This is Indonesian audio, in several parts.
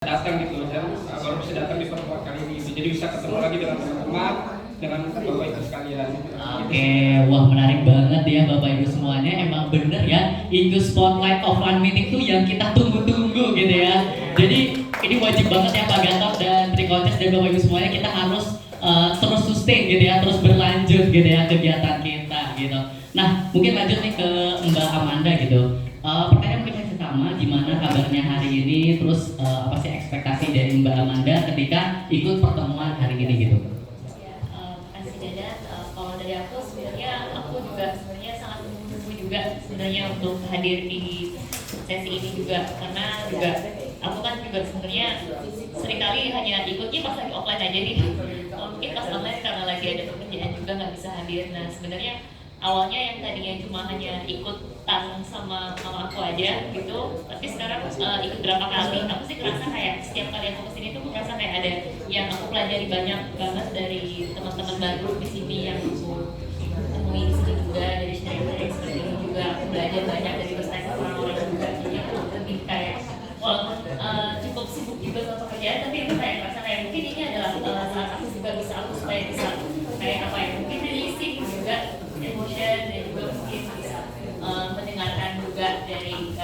datang gitu dan baru bisa datang di pertemuan kali ini gitu. Jadi bisa ketemu lagi dengan teman-teman dengan bapak ibu sekalian. Oke, wah menarik banget ya Bapak Ibu semuanya. Emang bener ya, IQ Spotlight Offline Meeting tuh yang kita tunggu-tunggu gitu ya. Jadi ini wajib banget ya Pak Gatot dan Trikoces dan Bapak Ibu semuanya, kita harus terus sustain gitu ya, terus berlanjut gitu ya kegiatan kita gitu. Nah mungkin lanjut nih ke Mbak Amanda gitu. Pertanyaan kita pertama, gimana kabarnya hari ini? Terus apa sih ekspektasi dari Mbak Amanda ketika ikut pertemuan hari ini gitu? Makasih Dadan. Kalau dari aku sebenarnya sebenarnya sangat menunggu juga sebenarnya untuk hadir di sesi ini juga, karena juga aku kan juga sebenarnya seringkali hanya ikutnya pas lagi offline aja nih. Mungkin pas online karena lagi ada pekerjaan juga nggak bisa hadir. Nah sebenarnya awalnya yang tadinya cuma hanya ikutan sama aku aja gitu, tapi sekarang ikut berapa kali, aku sih ngerasa kayak setiap kali aku kesini tuh merasa kayak ada yang aku pelajari banyak banget dari teman-teman baru di sini yang aku temui di sini juga, dari sharing-sharing seperti ini juga aku belajar banyak dari perspektif orang-orang juga. Jadi aku lebih kayak walaupun cukup sibuk juga sama pekerjaan, tapi aku kayak ngerasa kayak mungkin ini adalah saat aku juga bisa aku supaya bisa kayak apa ya, mungkin releasing juga emotion dan juga mungkin bisa mendengarkan juga dari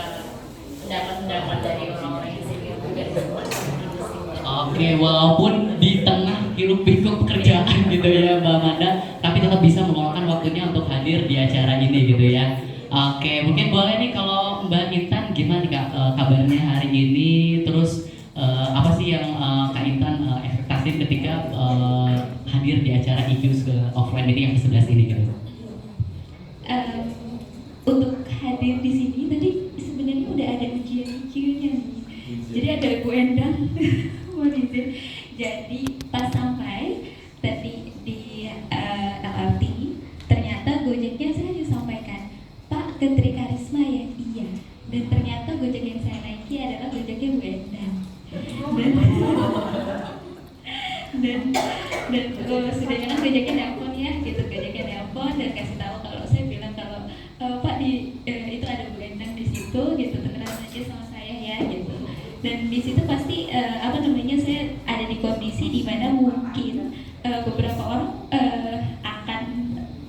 pendapat-pendapat dari orang-orang yang senior juga. Oke, walaupun di tengah hiruk pikuk pekerjaan gitu ya Mbak Amanda, tapi tetap bisa meluangkan waktunya untuk hadir di acara ini gitu ya. Oke, mungkin boleh nih kalau Mbak Intan gimana nih Kak kabarnya hari ini? Terus apa sih yang Kak Intan ekspektasi ketika hadir di acara IQ offline meeting yang ke-11 ini gitu? Untuk hadir di sini tadi sebenarnya udah ada ujian-ujiannya nih. Jadi ada Bu Endang, mohon izin. Jadi pas sampai tadi di LRT, ternyata Gojeknya saya disampaikan, Pak ke Trikarisma ya? Iya. Dan ternyata Gojek yang saya naiki adalah Gojeknya Bu Endang. Dan sudah jangan Gojeknya nelpon ya, gitu. Gojeknya nelpon dan kasih tahu kalau saya bilang kalau Pak itu ada Bu Endang di situ gitu, kenalan aja sama saya ya gitu. Dan di situ pasti saya ada di kondisi di mana mungkin beberapa orang akan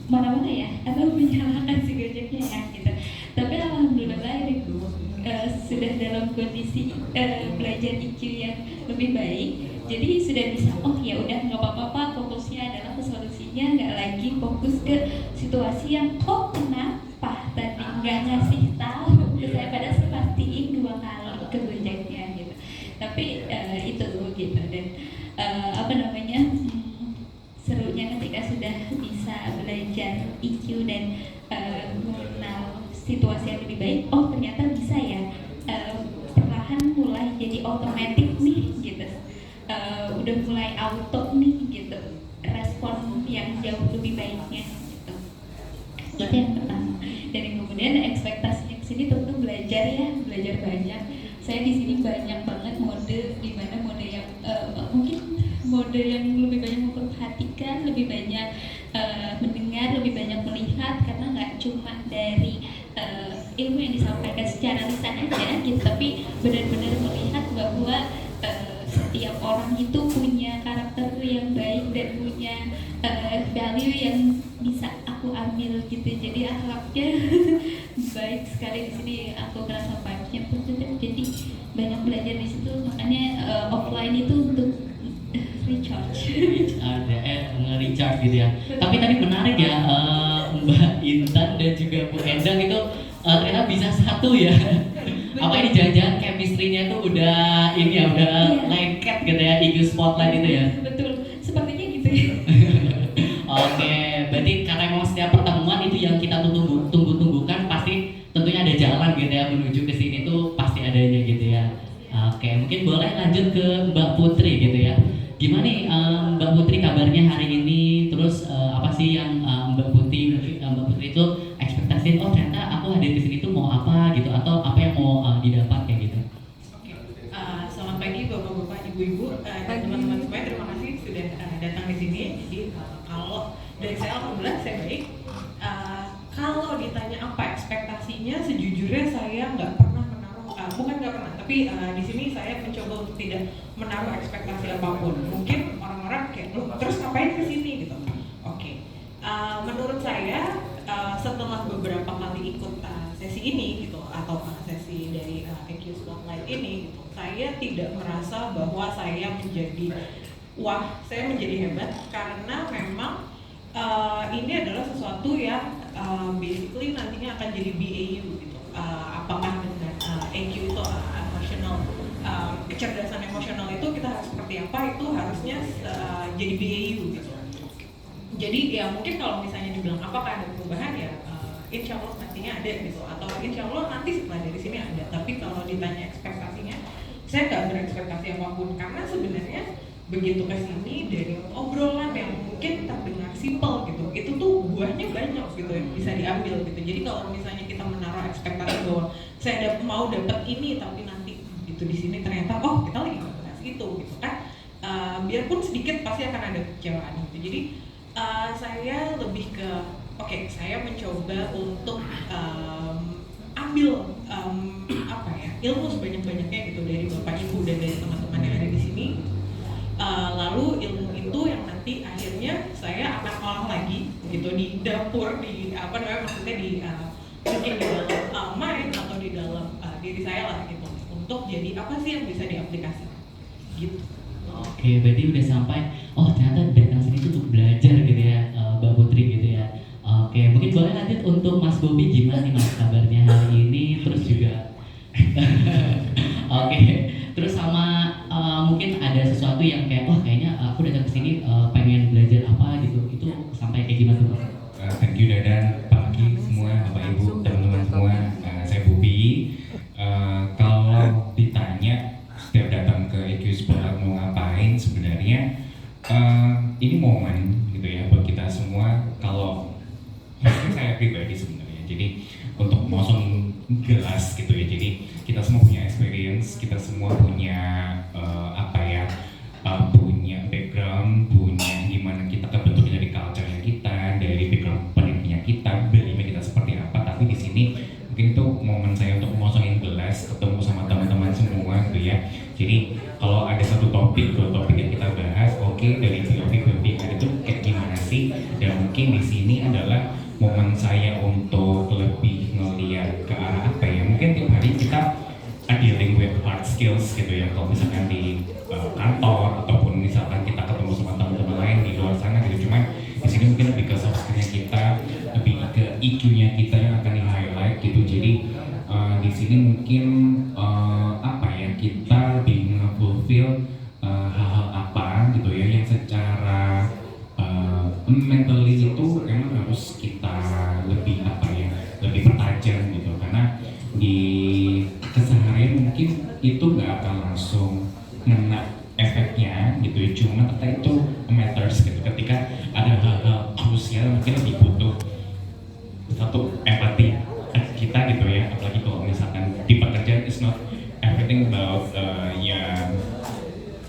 mana-mana ya atau menyalahkan si Gojeknya ya gitu. Tapi alhamdulillah ini sudah dalam kondisi belajar IQ yang lebih baik. Jadi sudah bisa, oh ya udah nggak apa-apa Pak, fokusnya adalah ke solusinya, nggak lagi fokus ke situasi yang kenapa tadi nggak ngasih tahu ke saya, padahal saya pastiin 2 kali ke Gojeknya gitu. Tapi itu gitu. Dan serunya ketika sudah bisa belajar IQ dan mengenal situasi yang lebih baik, oh ternyata bisa ya, perlahan mulai jadi otomatis nih gitu. Udah mulai auto nih gitu, respon yang jauh lebih baiknya gitu. Itu yang pertama. Dan yang kemudian ekspektasinya kesini tentu belajar ya, belajar banyak. Saya di sini banyak banget mode, di mana mode yang mungkin mode yang lebih banyak memperhatikan, lebih banyak mendengar, lebih banyak melihat, karena nggak cuma dari ilmu yang disampaikan secara lisan aja gitu, tapi benar-benar melihat bahwa setiap orang itu punya karakter yang baik dan punya value yang bisa aku ambil gitu. Jadi akhlaknya baik sekali di sini, aku merasa vibes-nya positif. Jadi banyak belajar di situ. Makanya offline itu untuk recharge. Nge-recharge gitu ya. Tapi tadi menarik ya Mbak Intan dan juga Bu Endang itu ternyata bisa satu ya. Apa ini jangan-jangan chemistry-nya itu udah ini ya, udah lengket gitu ya, IQ Spotlight itu ya. Betul, sepertinya gitu ya. Oke, berarti karena emang setiap pertemuan itu yang kita tunggu-tunggukan, pasti tentunya ada jalan gitu ya menuju ke sini tuh pasti adanya gitu ya. Oke, mungkin boleh lanjut ke Mbak Putri gitu ya. Gimana nih Mbak Putri kabarnya hari ini? Terus apa sih yang Mbak Putri itu ekspektasiin, oh ternyata aku hadir di sini tuh mau apa gitu, atau apa yang mau didapat kayak gitu? Oke, selamat pagi bapak-bapak, ibu-ibu, dan teman-teman semuanya. Terima kasih sudah datang di sini. Jadi kalau dari saya alhamdulillah saya baik. Kalau ditanya apa ekspektasinya, sejujurnya saya nggak pernah menaruh, bukan nggak pernah, tapi di sini saya mencoba untuk tidak menaruh ekspektasi apapun. Mungkin orang-orang kayak, loh terus ngapain kesini gitu. Oke. Menurut saya setelah beberapa kali ikut sesi ini gitu atau sesi dari EQ Spotlight ini gitu, saya tidak merasa bahwa saya menjadi hebat karena memang ini adalah sesuatu yang basically nantinya akan jadi BAU gitu. Apakah dengan EQ itu emotional, kecerdasan emosional itu kita harus seperti apa, itu harusnya jadi BAU gitu. Jadi ya mungkin kalau misalnya dibilang apakah ada perubahan ya insya Allah nantinya ada gitu, atau insya Allah nanti setelah dari sini ada. Tapi kalau ditanya ekspektasinya, saya nggak berekspektasi apapun karena sebenarnya begitu kesini dari obrolan yang mungkin terdengar simpel gitu, itu tuh buahnya banyak gitu yang bisa diambil gitu. Jadi kalau misalnya kita menaruh ekspektasi bahwa saya mau dapat ini tapi nanti gitu di sini ternyata oh kita lagi bahas itu gitu kan, biarpun sedikit pasti akan ada kecewaan gitu. Jadi saya lebih ke saya mencoba untuk ambil ilmu sebanyak-banyaknya gitu dari Bapak Ibu dan dari teman-teman yang ada di sini. Lalu ilmu itu yang nanti akhirnya saya akan olah lagi gitu di dapur, di maksudnya di mungkin di dalam mind atau di dalam diri saya lah gitu, untuk jadi apa sih yang bisa diaplikasikan gitu. Oke, berarti udah sampai, oh ternyata datang sini tuh untuk belajar gitu ya, Mbak Putri gitu ya. Oke, mungkin boleh lanjut untuk Mas Bobi, gimana nih Mas kabarnya hari ini, terus juga oke, terus sama mungkin ada sesuatu yang kayak, wah kayaknya aku datang ke sini pengen belajar apa gitu, itu sampai kayak gimana tuh? Thank you Dadan, pagi semua, Bapak Ibu, teman-teman semua, saya Bobi. Kalau ditanya setiap datang ke EQ Spotlight mau ngapain, sebenarnya ini momen gitu ya buat kita semua. Kalau saya pribadi sebenarnya, jadi untuk mosong gelas gitu ya, jadi kita semua punya experience, kita semua punya punya background, punya gimana kita terbentuk dari culture-nya kita, dari background pendidikannya kita, beliefnya kita seperti apa. Tapi di sini mungkin itu momen saya untuk mosongin gelas, ketemu sama teman-teman semua gitu ya. Jadi kalau ada satu topik, dua topik yang kita bahas, dari filosofi itu kayak gimana sih? Dan mungkin di sini adalah momen saya untuk lebih ngeliat ke arah apa ya? Mungkin tiap hari kita dealing with hard skills gitu ya. Kalau misalkan di kantor ataupun misalkan kita ketemu sama teman-teman lain di luar sana gitu. Cuman di sini mungkin lebih ke soft skill-nya kita, lebih ke EQ-nya kita yang akan di-highlight gitu. Jadi di sini mungkin kita lebih nge-fulfill hal-hal apa gitu ya yang secara mentally itu emang harus kita lebih lebih pertajam gitu, karena di keseharian mungkin itu nggak akan langsung ngena efeknya gitu ya, cuma ternyata itu matters gitu. Ketika ada hal-hal krusial mungkin lebih butuh satu empati kita gitu ya, apalagi kalau misalkan di pekerjaan is not everything about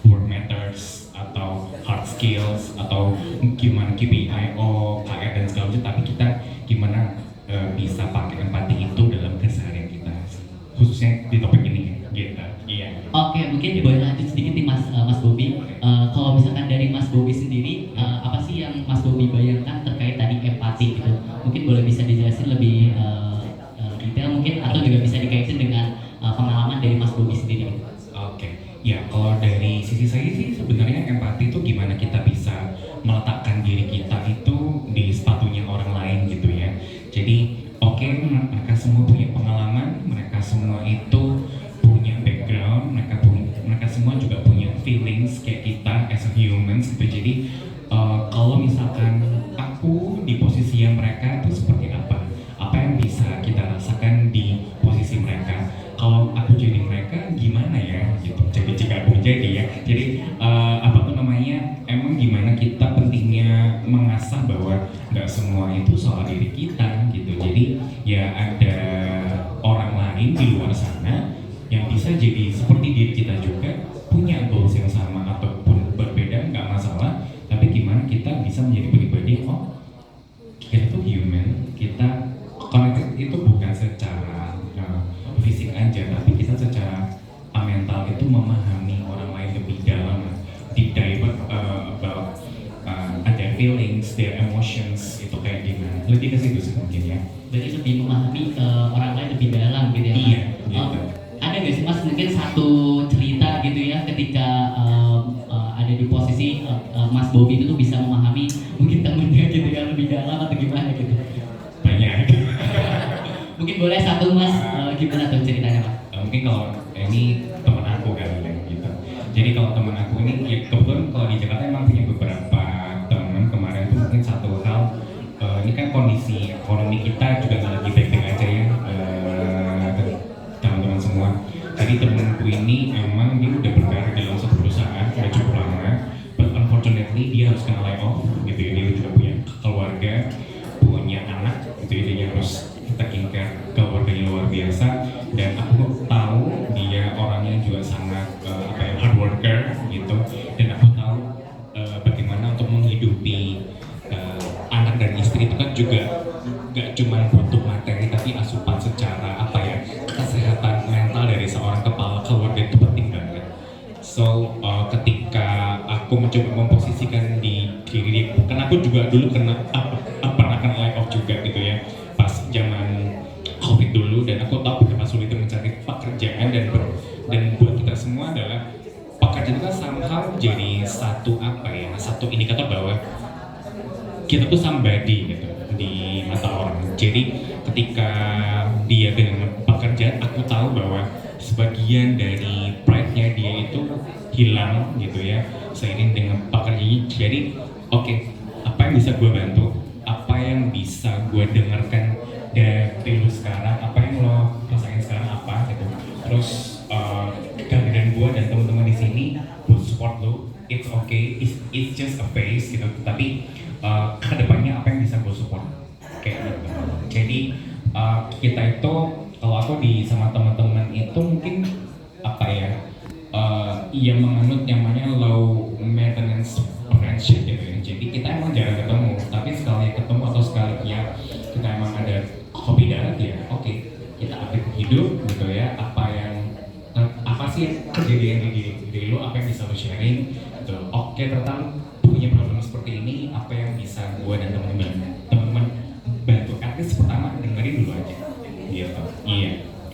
work matters atau hard skills atau gimana KPI, KR dan segala macam, tapi kita gimana bisa pakai empati itu dalam keseharian kita, khususnya di topik ini gitu. Iya. Oke, mungkin boleh lanjut sedikit nih Mas Bobi. Kalau misalkan dari Mas Bobi sendiri, apa sih yang Mas Bobi bayangkan terkait tadi empati gitu? Mungkin boleh bisa dijelasin lebih detail mungkin, atau juga bisa dikaitkan dengan pengalaman dari Mas Bobi sendiri. Oke, ya kalau dari sisi saya sih sebenarnya empati itu gimana kita bisa meletakkan diri kita itu di sepatunya orang lain gitu ya. Jadi mereka semua punya pengalaman, mereka semua itu punya background, mereka semua juga punya feelings kayak kita as a humans gitu. Jadi kalau misalkan aku di posisi yang mereka itu seperti apa yang bisa kita rasakan di posisi mereka. Kalau aku jadi mereka gimana ya gitu. Jadi jika aku jadi ya, jadi emang gimana kita pentingnya mengasah bahwa nggak semua itu soal diri kita gitu. Jadi ya ada orang lain di luar sana yang bisa jadi seperti diri kita juga, punya goals yang sama ataupun berbeda, nggak masalah. Tapi gimana kita bisa menjadi pribadi, kita tuh human, kita connected itu bukan secara fisik aja, tapi kita secara lebih ke situ sih mungkin ya. Berarti lebih memahami orang lain lebih dalam gitu ya Mas? Iya, gitu. Ada nggak sih Mas mungkin satu cerita gitu ya ketika ada di posisi Mas Bobby itu tuh bisa memahami mungkin temennya gitu ya lebih dalam atau gimana gitu? Banyak. Mungkin boleh satu Mas, gimana tuh ceritanya Mas? Mungkin kalau ini teman aku kali ya gitu. Jadi kalau teman aku ini ya kebetulan kalau di Jakarta emang punya beberapa teman kemarin tuh mungkin satu hal ini kan kondisi ekonomi kita juga nggak lagi baik-baik aja ya teman-teman semua. Jadi temanku ini emang dia udah berkarir dalam satu perusahaan udah cukup lama, but unfortunately dia harus kena layoff gitu ya. Dia juga punya keluarga, punya anak gitu ya, dia harus taking care keluarganya luar biasa. Dan aku tahu dia orangnya juga sangat hard worker gitu, dan aku tahu bagaimana untuk menghidupi anak dan istri itu kan juga gak cuma butuh materi tapi asupan secara kesehatan mental dari seorang kepala keluarga itu penting banget. So ketika aku mencoba memposisikan di diri dia, karena aku juga dulu pernah kena layoff juga gitu ya pas zaman COVID dulu, dan aku tahu betapa sulitnya mencari pekerjaan, dan buat kita semua adalah pekerjaan itu kan somehow jadi satu indikator bahwa kita tuh somebody gitu di mata orang. Jadi ketika dia dengan pekerjaan, aku tahu bahwa sebagian dari pride-nya dia itu hilang gitu ya seiring dengan pekerjaannya. Jadi oke, apa yang bisa gue bantu, apa yang bisa gue dengarkan dari lu sekarang, apa yang lo rasain sekarang apa gitu. Terus kehadiran gue dan teman-teman di sini buat support lo, it's okay, it's just a phase gitu. Tapi kedepannya apa yang bisa gue support kayak gitu. Jadi kita itu, kalau aku sama teman-teman itu mungkin yang menganut yang namanya low maintenance friendship gitu ya. Jadi kita emang jarang ketemu, tapi sekali ketemu atau sekali ya kita emang ada hobi darat ya, oke, kita update hidup gitu ya. Apa sih kejadian di diri lo, apa yang bisa lo sharing gitu. Oke, ternyata punya problem seperti ini, apa yang bisa gue dan teman-teman bantu. At least pertama dengerin dulu aja gitu. Iya.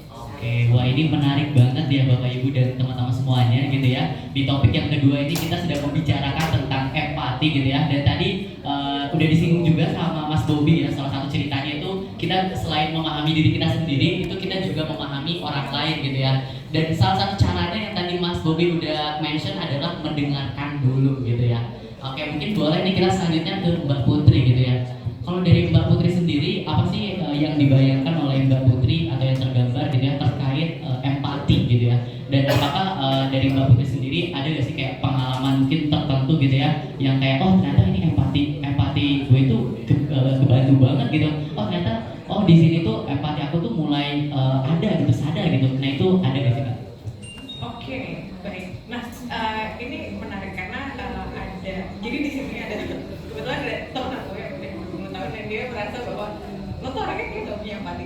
Oke, wah ini menarik banget ya Bapak Ibu dan teman-teman semuanya gitu ya. Di topik yang kedua ini kita sedang membicarakan tentang empati gitu ya. Dan tadi udah disinggung juga sama Mas Bobby ya, salah satu ceritanya itu kita selain memahami diri kita sendiri, itu kita juga memahami orang lain gitu ya. Dan salah satu caranya yang tadi Mas Bobby udah mention adalah mendengarkan dulu gitu ya. Oke, mungkin boleh nih kita selanjutnya ke Mbak Putri gitu ya. Kalau dari Mbak Putri sendiri, apa sih yang dibayangkan oleh Mbak Putri atau yang tergambar gitu ya terkait empati gitu ya? Dan apakah dari Mbak Putri sendiri ada gak sih kayak pengalaman mungkin tertentu gitu ya, yang kayak oh ternyata ini empati gue itu kebantu banget gitu. Oh ternyata di sini tuh empati aku tuh mulai ada gitu, sadar gitu. Nah itu ada gak sih Kak? Oke, baik. Nah, ini menarik karena jadi di sini ada kebetulan ada teman aku yang udah 20 tahun dan dia merasa bahwa lo tuh orangnya kayak gak punya empati.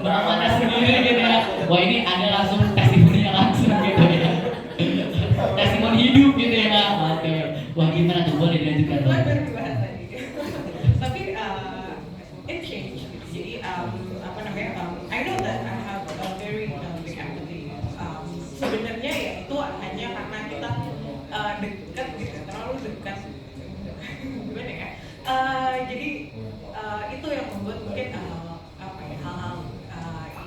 Mbak Amanda sendiri gitu ya. Wah ini ada langsung testimoni langsung gitu ya. Testimoni hidup gitu ya. Oke. Wah gimana tuh, boleh dilanjutkan? Baru dibahas tadi. Tapi it changed. Jadi I know that I have a very big empathy. Sebenarnya ya itu hanya karena kita dekat gitu, terlalu dekat. Gimana ya? Jadi itu yang membuat mungkin hal-hal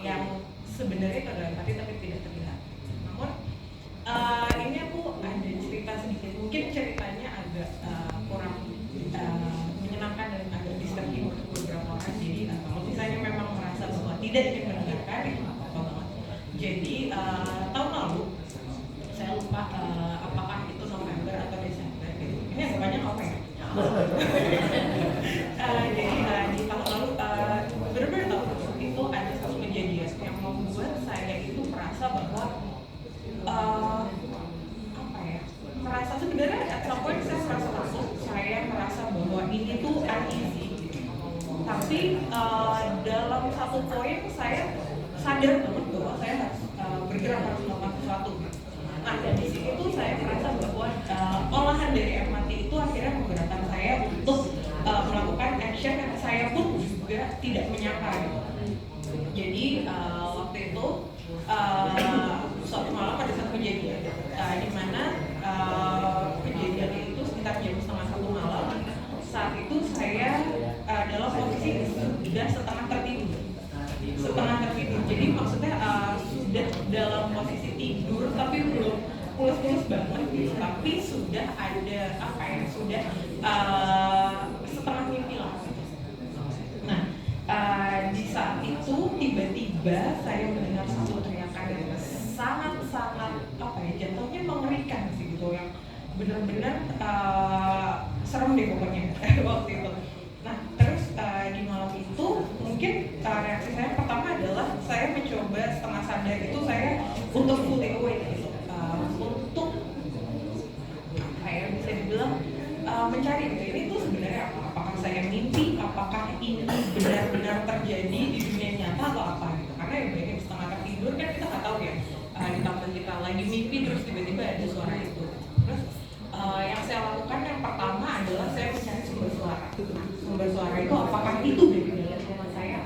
yang sebenarnya terdalam hati tapi tidak terlihat. Namun ini aku ada cerita sedikit. Mungkin ceritanya agak kurang menyenangkan dan agak disturbing untuk beberapa orang. Jadi kalau misalnya memang merasa bahwa tidak ingin mendengarkan, itu nggak apa-apa banget. Jadi tahun lalu saya lupa apakah itu November atau Desember gitu. Ini agak banyak apa ya? Jadi di tahun lalu benar-benar tahun lalu itu ada satu kejadian yang membuat saya itu merasa bahwa merasa sebenarnya at some point saya merasa takut, saya merasa bahwa ini tuh uneasy gitu. Tapi dalam satu poin saya sadar banget bahwa saya harus bergerak, harus melakukan sesuatu gitu. Nah, di sini tuh saya merasa bahwa olahan dari empati itu akhirnya menggerakkan saya saya untuk melakukan action yang saya pun juga tidak menyangka gitu. Jadi waktu itu suatu malam ada satu kejadian di mana kejadian itu sekitar jam 12:30 malam. Saat itu saya dalam posisi sudah setengah tertidur. Jadi maksudnya sudah dalam posisi tidur tapi belum pulus-pulus banget gitu. Tapi sudah ada sudah setengah mimpi lah. Nah, di saat itu tiba-tiba saya mendengar satu teriakan yang sangat-sangat jatuhnya mengerikan sih gitu, yang benar-benar serem deh pokoknya waktu itu. Nah, terus di malam itu mungkin reaksi saya pertama adalah saya mencoba setengah sadar itu saya untuk fully awake gitu, untuk bisa dibilang mencari gitu, ini tuh sebenarnya apa? Apakah saya mimpi? Apakah ini benar-benar terjadi di dunia nyata atau apa gitu? Karena ya banyak setengah tertidur kan kita nggak tahu ya, ditambah kita lagi mimpi terus tiba-tiba ada suara itu. Terus yang saya lakukan yang pertama adalah saya mencari sumber suara. Sumber suara itu apakah itu dari dalam rumah saya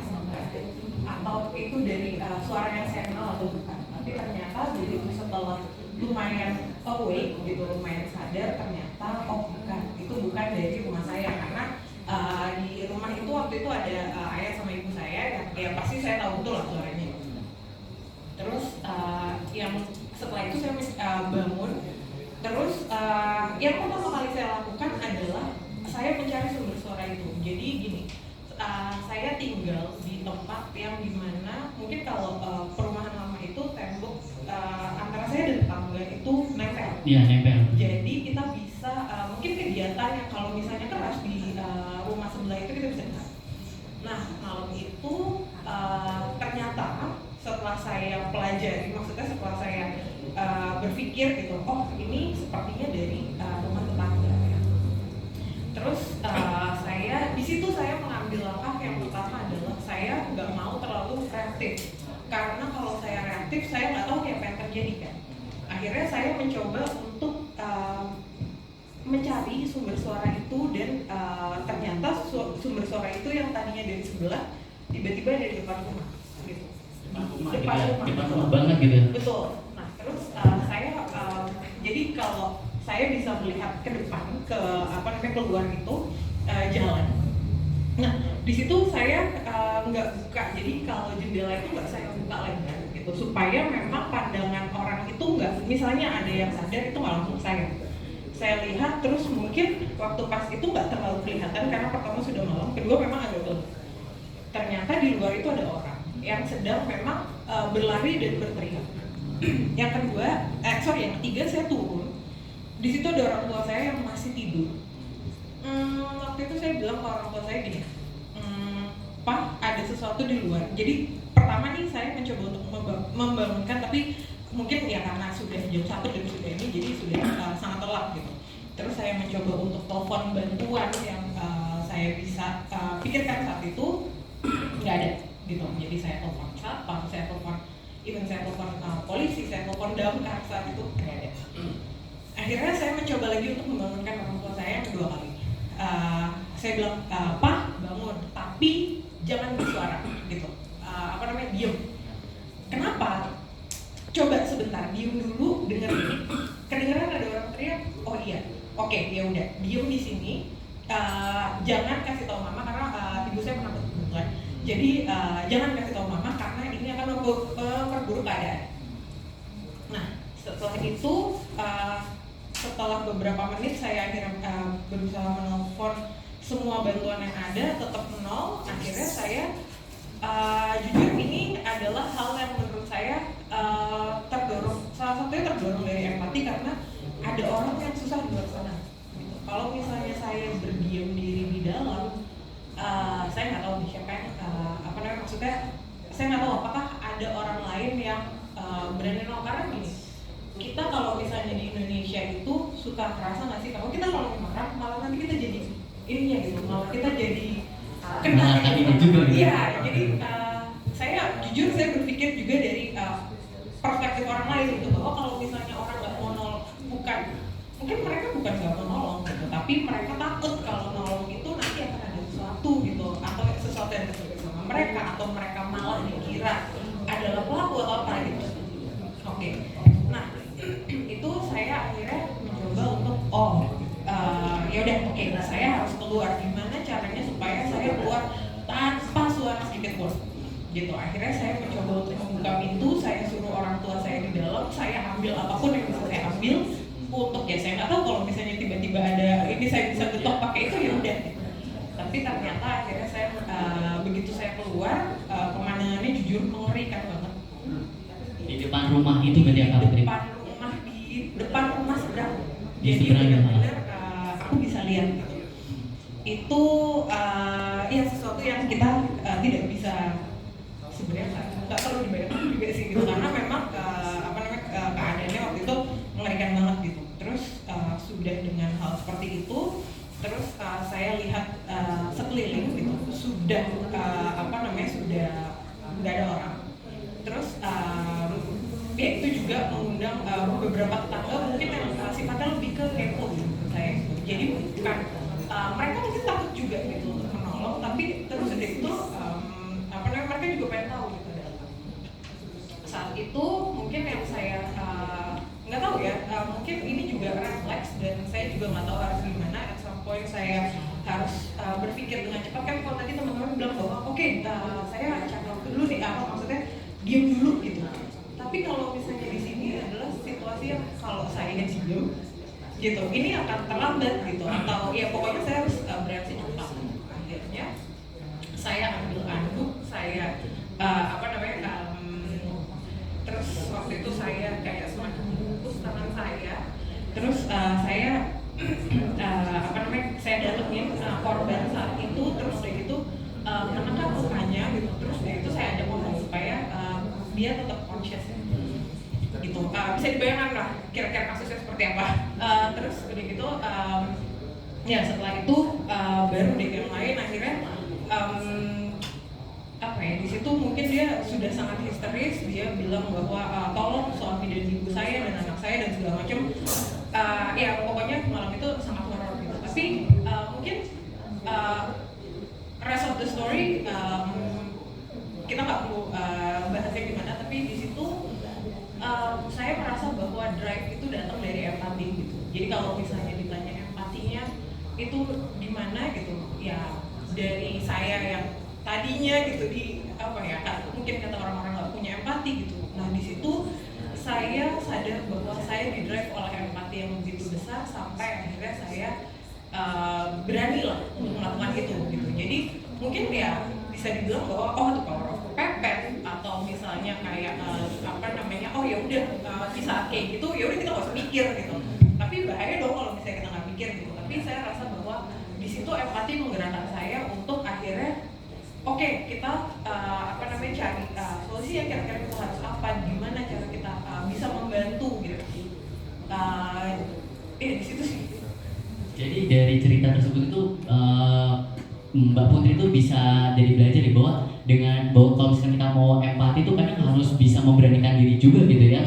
atau itu dari suara yang saya kenal atau bukan? Tapi ternyata dari setelah lumayan awake gitu, lumayan sadar, ternyata bukan, itu bukan dari rumah saya karena di rumah itu waktu itu ada ayah sama ibu saya ya pasti saya tahu betul lah suaranya. Terus yang setelah itu saya bangun. Terus yang pertama kali saya lakukan adalah saya mencari sumber suara itu. Jadi gini, saya tinggal di tempat yang dimana mungkin kalau perumahan lama itu tembok antara saya dan tetangga itu nempel. Iya, nempel. Jadi kita bisa mungkin kegiatan yang kalau misalnya keras di rumah sebelah itu kita bisa dengar. Nah, malam itu ternyata setelah saya pelajari, maksudnya setelah saya berpikir gitu, ini sepertinya dari rumah tetangga ya. Terus saya di situ saya mengambil langkah yang pertama adalah saya nggak mau terlalu reaktif, karena kalau saya reaktif saya nggak tahu apa yang terjadi kan. Akhirnya saya mencoba untuk mencari sumber suara itu dan ternyata sumber suara itu yang tadinya dari sebelah tiba-tiba dari depan rumah gitu. Depan rumah banget gitu. Betul. Nah, terus saya jadi kalau saya bisa melihat ke depan ke keluar itu jalan. Nah, di situ saya nggak buka. Jadi kalau jendela itu nggak saya buka lebar gitu supaya memang pandangan orang itu nggak, misalnya ada yang sadar itu nggak langsung saya lihat. Terus mungkin waktu pas itu nggak terlalu kelihatan karena pertama sudah malam, kedua memang agak gelap. Ternyata di luar itu ada orang yang sedang memang berlari dan berteriak. Yang ketiga saya turun. Di situ ada orang tua saya yang masih tidur. Waktu itu saya bilang ke orang tua saya gini, Pak, ada sesuatu di luar. Jadi pertama nih saya mencoba untuk membangunkan, tapi mungkin ya karena sudah jam 1 dan sudah ini jadi sudah sangat telat gitu. Terus saya mencoba untuk telepon bantuan yang saya bisa pikirkan saat itu, nggak ada gitu. Jadi saya telepon satpam, saya telepon polisi, saya telepon damkar, saat itu nggak ada. Akhirnya saya mencoba lagi untuk membangunkan orang tua saya yang kedua kali. Saya bilang, Pak, bangun, tapi jangan bersuara gitu. Diem. Kenapa? Coba sebentar, diem dulu, denger ini. Kedengeran ada orang teriak, oh iya, oke, ya udah, diem di sini. Jangan kasih tahu mama karena ibu saya pernah kebetulan. Jadi jangan kasih tahu mama karena ini akan memperburuk keadaan. Nah, setelah itu setelah beberapa menit saya akhirnya berusaha menelpon semua bantuan yang ada, tetap nol. Akhirnya saya jujur ini adalah hal yang menurut saya salah satunya terdorong dari empati karena ada orang yang susah di luar sana. Kalau misalnya saya berdiam diri di dalam, saya nggak tahu siapa yang maksudnya saya nggak tahu apakah ada orang lain yang berani nol. Karena gini, kita kalau misalnya di Indonesia itu suka kerasa nggak sih kalau kita kalau marah malah nanti kita jadi ininya gitu, malah kita jadi kena juga. Iya, jadi saya jujur saya berpikir juga dari perspektif orang lain gitu, bahwa kalau misalnya orang nggak mau nolong, mungkin mereka bukan nggak mau nolong gitu, tapi mereka takut kalau akhirnya saya mencoba untuk membuka pintu, saya suruh orang tua saya di dalam, saya ambil apapun yang bisa saya ambil untuk ya saya nggak tahu kalau misalnya tiba-tiba ada ini saya bisa getok pakai itu ya udah. Tapi ternyata akhirnya saya begitu saya keluar pemandangannya jujur mengerikan banget. Di depan rumah itu berarti ya Kak Putri? Di depan rumah seberang. Di Jadi seberang ya, benar-benar aku bisa lihat gitu. Itu ya sesuatu yang kita tidak bisa sebenarnya nggak perlu dibayangkan juga sih gitu karena memang keadaannya waktu itu mengerikan banget gitu. Terus sudah dengan hal seperti itu, terus saya lihat sekeliling gitu sudah sudah nggak ada orang. Terus ya itu juga mengundang beberapa tetangga mungkin yang sifatnya lebih ke kepo gitu menurut saya. Jadi bukan mereka mungkin takut juga gitu untuk menolong, tapi terus udah itu mereka juga pengen tahu gitu. Saat itu mungkin yang saya nggak tahu ya, mungkin ini juga refleks dan saya juga nggak tahu harus gimana. At some point saya harus berpikir dengan cepat kan. Kalau tadi teman-teman bilang bahwa oke, saya cari waktu dulu nih, maksudnya diam dulu gitu. Tapi kalau misalnya di sini adalah situasi yang kalau saya diam gitu, ini akan terlambat gitu, atau ya pokoknya saya harus bereaksi cepat. Akhirnya saya ambil anduk, saya terus waktu itu saya kayak semacam membungkus tangan saya, terus saya saya dalemin korban saat itu, terus dari itu menekan lukanya gitu, terus dari itu saya ajak ngomong supaya dia tetap conscious gitu. Bisa dibayangkan lah kira-kira kasusnya seperti apa. Terus udah gitu ya setelah itu baru deh yang lain akhirnya di situ mungkin dia sudah sangat histeris, dia bilang bahwa tolong suami dan ibu saya dan anak saya dan segala macam. Ya pokoknya malam itu sangat horor gitu. Tapi mungkin rest of the story kita nggak perlu bahasnya gimana, tapi di situ saya merasa bahwa drive itu datang dari empati gitu. Jadi kalau misalnya ditanya empatinya itu di mana gitu, ya dari saya yang tadinya gitu mungkin kata orang-orang nggak punya empati gitu. Nah di situ saya sadar bahwa saya didrive oleh empati yang begitu besar sampai akhirnya saya berani lah untuk melakukan itu gitu. Jadi mungkin ya bisa dibilang bahwa the power of kepepet, atau misalnya kayak oh ya udah di saat kayak gitu ya udah kita nggak usah mikir gitu. Tapi bahaya dong kalau misalnya kita nggak mikir gitu. Tapi saya rasa bahwa di situ empati menggerakkan saya untuk akhirnya kita cari solusi yang kira-kira kita harus apa, gimana cara kita bisa membantu gitu. Di situ sih. Jadi dari cerita tersebut itu Mbak Putri itu bisa jadi belajar di bahwa kalau misalkan kita mau empati itu kadang harus bisa memberanikan diri juga gitu ya.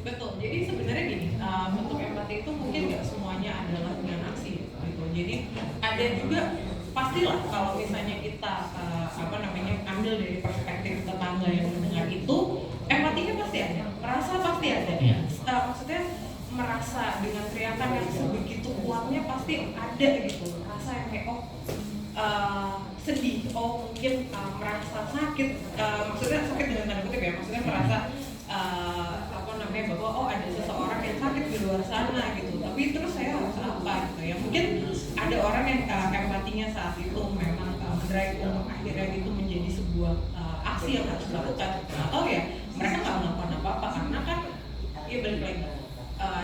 Betul. Jadi sebenarnya gini, bentuk empati itu mungkin nggak semuanya adalah dengan aksi gitu. Jadi ada juga pastilah kalau misalnya kita ambil dari perspektif tetangga yang mendengar itu, empatinya pasti ada, merasa pasti ada. Maksudnya merasa dengan teriakan yang sebegitu kuatnya pasti ada gitu, rasa yang kayak sedih, mungkin merasa sakit, maksudnya sakit dengan tanda kutip ya, maksudnya merasa bahwa ada seseorang yang sakit di luar sana gitu. Tapi terus saya harus apa gitu ya? Mungkin ada orang yang empatinya saat itu memang drive untuk akhirnya itu menjadi sebuah aksi yang harus dilakukan. Atau ya mereka nggak melakukan apa-apa karena kan ya balik lagi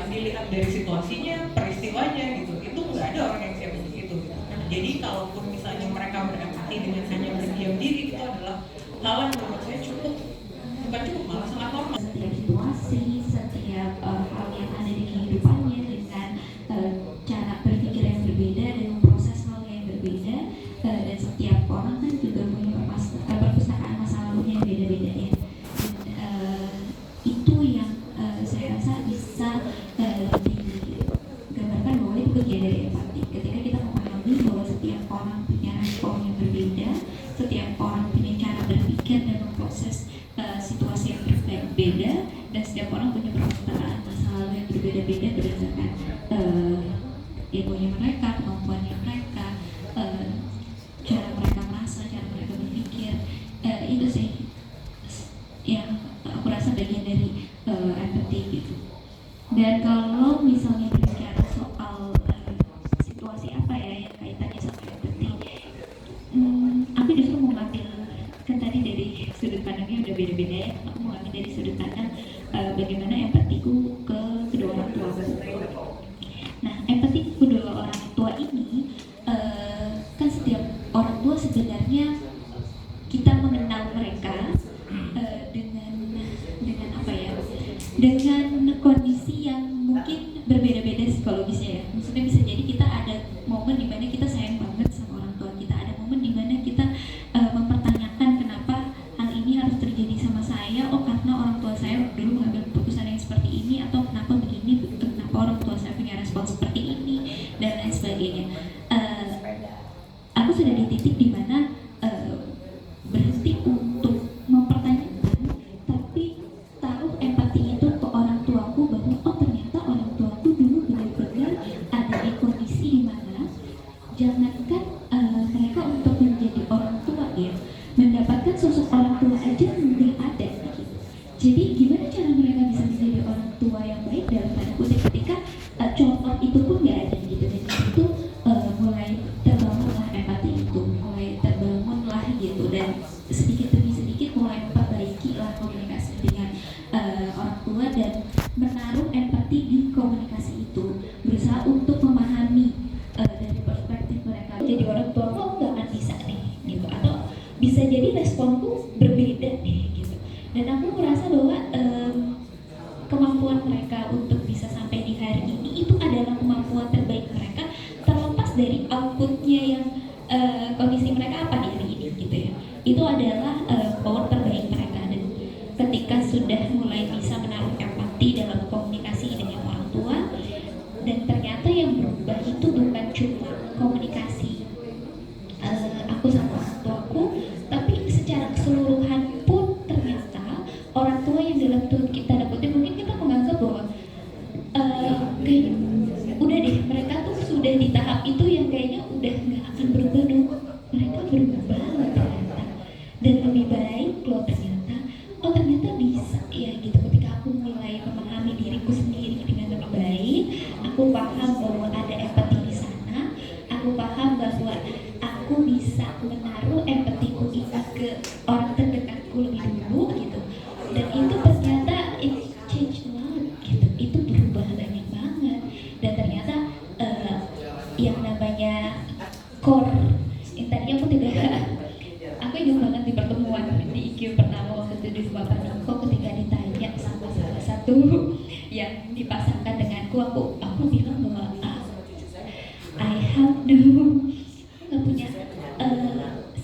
dilihat dari situasinya, peristiwanya gitu. Itu nggak ada orang yang siap untuk itu gitu. Jadi kalaupun misalnya mereka berempati dengan hanya berdiam diri, itu adalah hal yang menurut saya bukan cukup, malah sangat normal. Setiap situasi, setiap hal yang ada di kehidupannya dengan cara berpikir yang berbeda dan memproses hal yang berbeda, dan setiap orang kan juga punya perpustakaan masa lalunya yang beda-beda ya. Itu yang saya rasa bisa digambarkan bahwa itu bagian dari empati. Ketika kita memahami bahwa setiap orang punya respon yang berbeda, setiap orang punya cara berpikir dan memproses situasi yang berbeda, dan setiap orang punya perpustakaan masa lalu yang berbeda-beda berdasarkan ilmunya mereka, kemampuannya mereka, cara mereka merasa, cara mereka berpikir. Itu sih empati gitu. Dan kalau misalnya berbicara soal situasi apa ya yang kaitannya sama empati, aku justru mau ngambil, kan tadi dari sudut pandangnya udah beda-beda ya, aku mau ngambil dari sudut pandang bagaimana empatiku ke kedua orang tuaku. Nah, empati kedua orang tua ini kan setiap orang tua sebenarnya kita mengenal mereka dengan apa ya, dengan kondisi yang mungkin berbeda-beda psikologisnya ya. Maksudnya bisa jadi kita ada momen dimana kita sayang banget sama orang tua kita, ada momen dimana kita mempertanyakan kenapa hal ini harus terjadi sama saya, oh karena orang tua saya dulu mengambil keputusan yang seperti ini, atau kenapa begini, kenapa orang tua saya punya respon seperti ini, dan lain sebagainya. Aku sudah di titik dimana berhenti untuk mempertanyakan, tapi taruh empati itu ke orang tuaku bahwa oh ternyata orang tuaku dulu benar-benar ada di kondisi dimana jangankan mereka untuk menjadi orang tua ya, mendapatkan sosok orang tua aja nggak ada gitu. Jadi gimana cara mereka bisa menjadi orang tua yang baik dalam tanda kutip ketika contoh itu pun nggak ada gitu. Dan itu mulai terbangunlah empati itu, mulai terbangunlah gitu, dan sedikit demi sedikit mulai memperbaiki lah komunikasi dengan orang tua dan menaruh empati di komunikasi itu, berusaha untuk memahami dari perspektif mereka. Jadi orang tua kok nggak akan bisa nih gitu, atau bisa jadi responku berbeda nih gitu. Dan aku merasa bahwa kemampuan mereka untuk bisa sampai di hari ini itu adalah kemampuan terbaik mereka, terlepas dari outputnya yang kondisi mereka apa di hari ini gitu ya. Itu adalah power terbaik mereka, dan ketika sudah mulai bisa menaruh empati dalam komunikasi dengan orang tua, dan ternyata yang berubah itu bukan cuma komunikasi aku sama orang tuaku, tapi secara keseluruhan pun ternyata orang tua yang dalam kita dapetin, mungkin kita menganggap bahwa kayaknya udah deh mereka tuh sudah di tahap itu yang kayaknya udah nggak akan berubah dong. Mereka berubah loh ternyata, dan lebih baik loh ternyata. Oh ternyata bisa ya gitu. Ketika aku mulai memahami diriku sendiri dengan lebih baik, aku paham bahwa ada empati di sana, aku paham bahwa aku bisa menaruh empatiku ini ke orang terdekatku lebih dulu gitu. Dan itu ternyata it change a lot gitu. Itu berubah banyak banget. Dan ternyata yang namanya core, yang tadinya aku tidak, aku ingat banget di pertemuan di IQ pertama waktu itu di Bapak Niko, ketika ditanya sama salah satu yang dipasangkan denganku, aku bilang bahwa I have nggak punya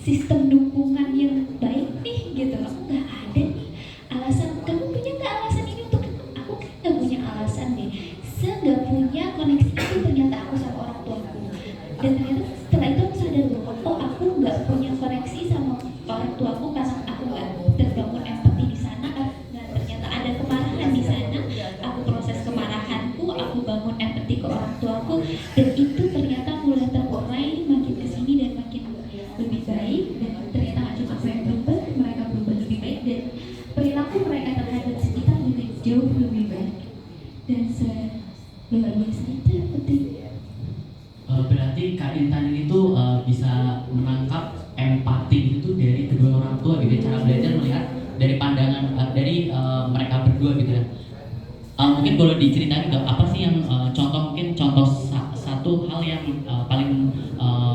sistem dukungan yang baik nih gitu. Aku nggak ada nih alasan. Kamu punya nggak alasan ini untuk aku? Kan nggak punya alasan deh. Nggak punya koneksi itu ternyata aku sama orang tuaku. Dan ternyata setelah itu aku sadar bahwa oh aku nggak punya koneksi sama orang tuaku karena aku nggak terbangun empati di sana. Dan ternyata ada kemarahan di sana. Aku proses kemarahanku, aku bangun empati ke orang tuaku, dan itu ternyata mulai terurai makin kesini dan makin lebih baik. Dan ternyata nggak cuma aku yang berubah, mereka berubah lebih baik, dan perilaku mereka terhadap sekitar juga jauh lebih baik. Dan luar biasa itu penting. Berarti Kak Intan ini tuh bisa menangkap empati itu dari kedua orang tua gitu, cara belajar melihat dari pandangan dari mereka berdua gitu ya. Mungkin boleh diceritain nggak apa sih yang mungkin contoh satu hal yang paling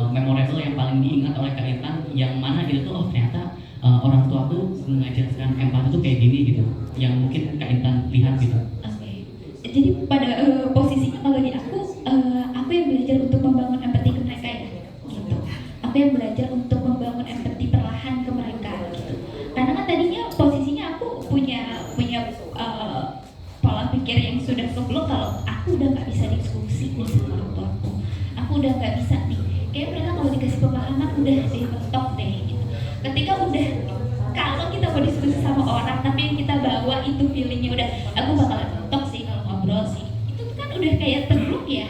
memorable, yang paling diingat oleh Kak Intan, yang mana itu tuh oh ternyata orang tua tuh mengajarkan empati tuh kayak gini gitu, yang mungkin Kak Intan lihat gitu. Jadi pada posisinya kalau di aku yang belajar untuk membangun empati ke mereka ya gitu. Aku yang belajar untuk membangun empati perlahan ke mereka gitu. Karena kan tadinya posisinya aku punya pola pikir yang sudah keblok kalau aku udah nggak bisa diskusi nih sama orang tuaku. Aku udah nggak bisa nih. Kayak mereka kalau dikasih pemahaman udah deh mentok deh gitu. Ketika udah kalau kita mau diskusi sama orang tapi yang kita bawa itu feelingnya udah aku bakalan mentok sih kalau ngobrol sih. Itu kan udah kayak terblok ya.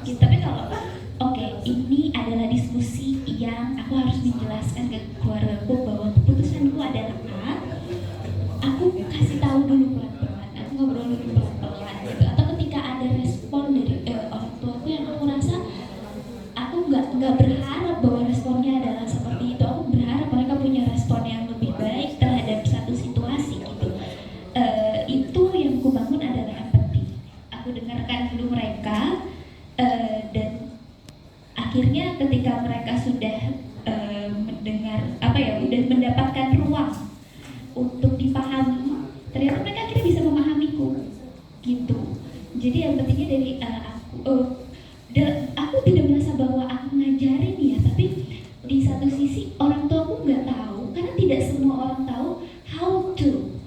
Gitu. Tapi kalau oke, ini adalah diskusi yang aku harus menjelaskan ke keluargaku bahwa keputusanku adalah A. Aku kasih tahu dulu pelan-pelan. Aku ngobrol dulu dahulu mereka, dan akhirnya ketika mereka sudah mendengar udah mendapatkan ruang untuk dipahami, ternyata mereka akhirnya bisa memahamiku gitu. Jadi yang pentingnya dari aku tidak merasa bahwa aku ngajarin ya, tapi di satu sisi orang tua aku nggak tahu, karena tidak semua orang tahu how to.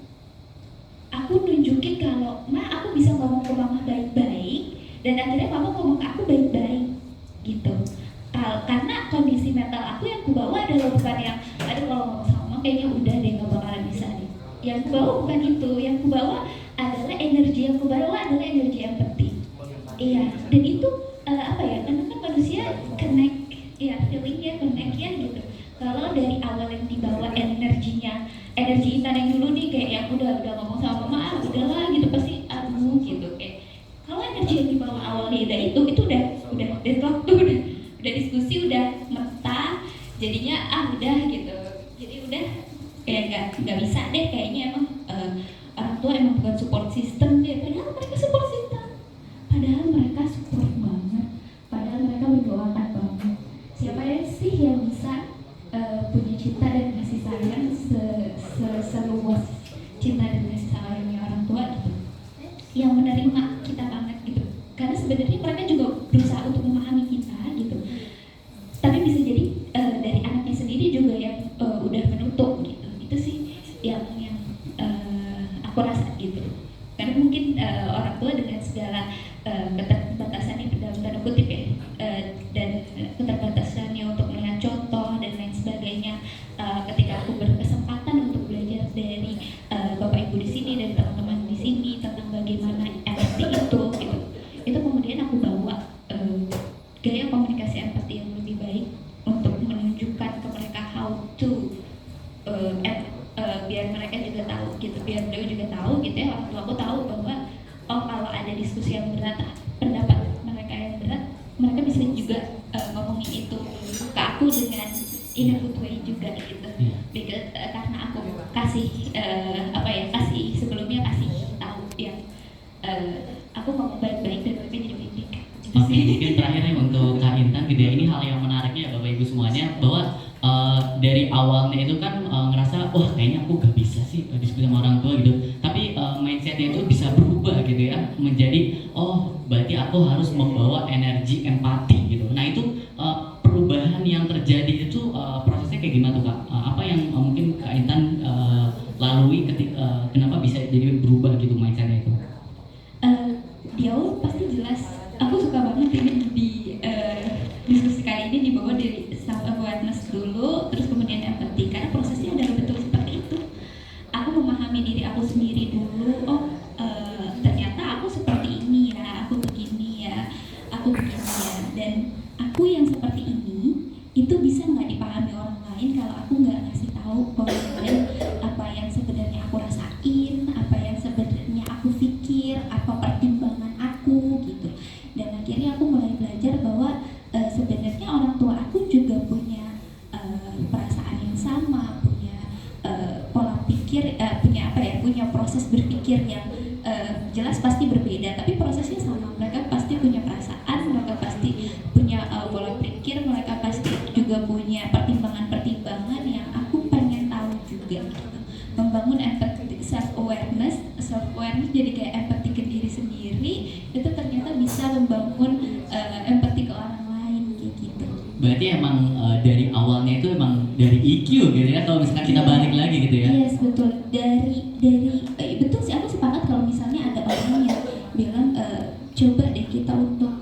Aku nunjukin kalau aku bisa ngomong ke mama baik-baik, dan akhirnya mama ngomong ke aku baik-baik gitu. Karena kondisi mental aku yang kubawa adalah bukan yang kalau ngomong sama mama kayaknya udah deh nggak bakalan bisa deh. Yang kubawa bukan itu, yang kubawa adalah energi, yang kubawa adalah energi yang penting. Iya, dan itu karena kan manusia connect, ya feelingnya connect ya gitu. Kalau dari awal yang dibawa energinya, energi Intan yang dulu nih kayak yang udah ngomong sama mama, udahlah gitu pasti aduh gitu kayak. Kalau energi yang dibawa awalnya itu udah deadlock tuh, udah diskusi, udah mentah, jadinya udah gitu. Jadi udah kayak nggak bisa deh kayaknya emang orang tua emang bukan support system deh. Padahal mereka support system, padahal mereka support banget, padahal mereka mendoakan banget. Siapa sih yang bisa punya cinta dan kasih sayang seluas cinta dan kasih sayangnya orang tua gitu, yang menerima kita banget gitu. Karena sebenarnya mereka juga berusaha untuk memahami kita gitu, tapi bisa jadi dari anaknya sendiri juga yang udah menutup gitu. Itu sih yang aku rasa gitu. Karena mungkin orang tua dengan segala keterbatasannya dalam tanda kutip ya, dan keterbatasannya untuk melihat contoh dan lain sebagainya, ketika aku berkesempatan untuk belajar dari Bapak Ibu di sini dan teman-teman di sini tentang bagaimana empati itu gitu, itu kemudian aku bawa gaya komunikasi empati yang lebih baik untuk menunjukkan ke mereka how to biar mereka juga tahu gitu, biar beliau juga tahu gitu ya, orang tua aku tahu bahwa kalau ada diskusi yang berat, pendapat mereka yang berat, mereka bisa juga ngomongin itu ke aku dengan in a good way juga gitu. Because, karena aku kasih kasih sebelumnya kasih tahu yang aku ngomong baik-baik dan mereka jadi baik-baik. Oke, mungkin terakhirnya untuk Kak Intan gitu ya, ini hal yang menariknya Bapak Ibu semuanya, bahwa dari awalnya itu kan ngerasa wah kayaknya aku gak bisa sih diskusi sama orang tua gitu, tapi mindsetnya itu bisa berubah gitu ya, menjadi oh berarti aku harus membawa energi empati gitu. Nah itu perubahan yang terjadi itu prosesnya kayak gimana tuh Kak? Apa yang mungkin Kak Intan lalui ketika kenapa bisa jadi berubah gitu mindsetnya itu? Di awal pasti jelas, aku suka banget ini di diskusi kali ini dibawa dari self awareness dulu, terus kemudian empati, karena prosesnya adalah betul seperti itu. Aku memahami diri aku sendiri dulu, ternyata aku seperti ini ya, aku begini ya, aku begini ya, dan aku yang seperti ini itu bisa nggak dipahami orang lain kalau aku nggak ngasih tahu ke orang lain apa yang sebenarnya aku rasain, apa yang sebenarnya aku pikir, apa pertimbangan aku gitu. Dan akhirnya aku mulai belajar bahwa sebenarnya orang tua aku juga punya perasaan yang sama, punya pola pikir, punya proses berpikir yang jelas pasti berbeda, tapi prosesnya sama. Mereka pasti punya perasaan, mereka pasti punya pola pikir, mereka pasti juga punya pertimbangan-pertimbangan yang aku pengen tahu juga gitu. Membangun empathy, self awareness jadi kayak empati ke diri sendiri, itu ternyata bisa membangun empati ke orang lain kayak gitu. Berarti emang dari awalnya itu emang dari EQ gitu ya, kalau misalkan kita balik lagi gitu ya. Yes, betul. Dari betul sih, aku sepakat kalau misalnya ada orang yang bilang coba deh kita untuk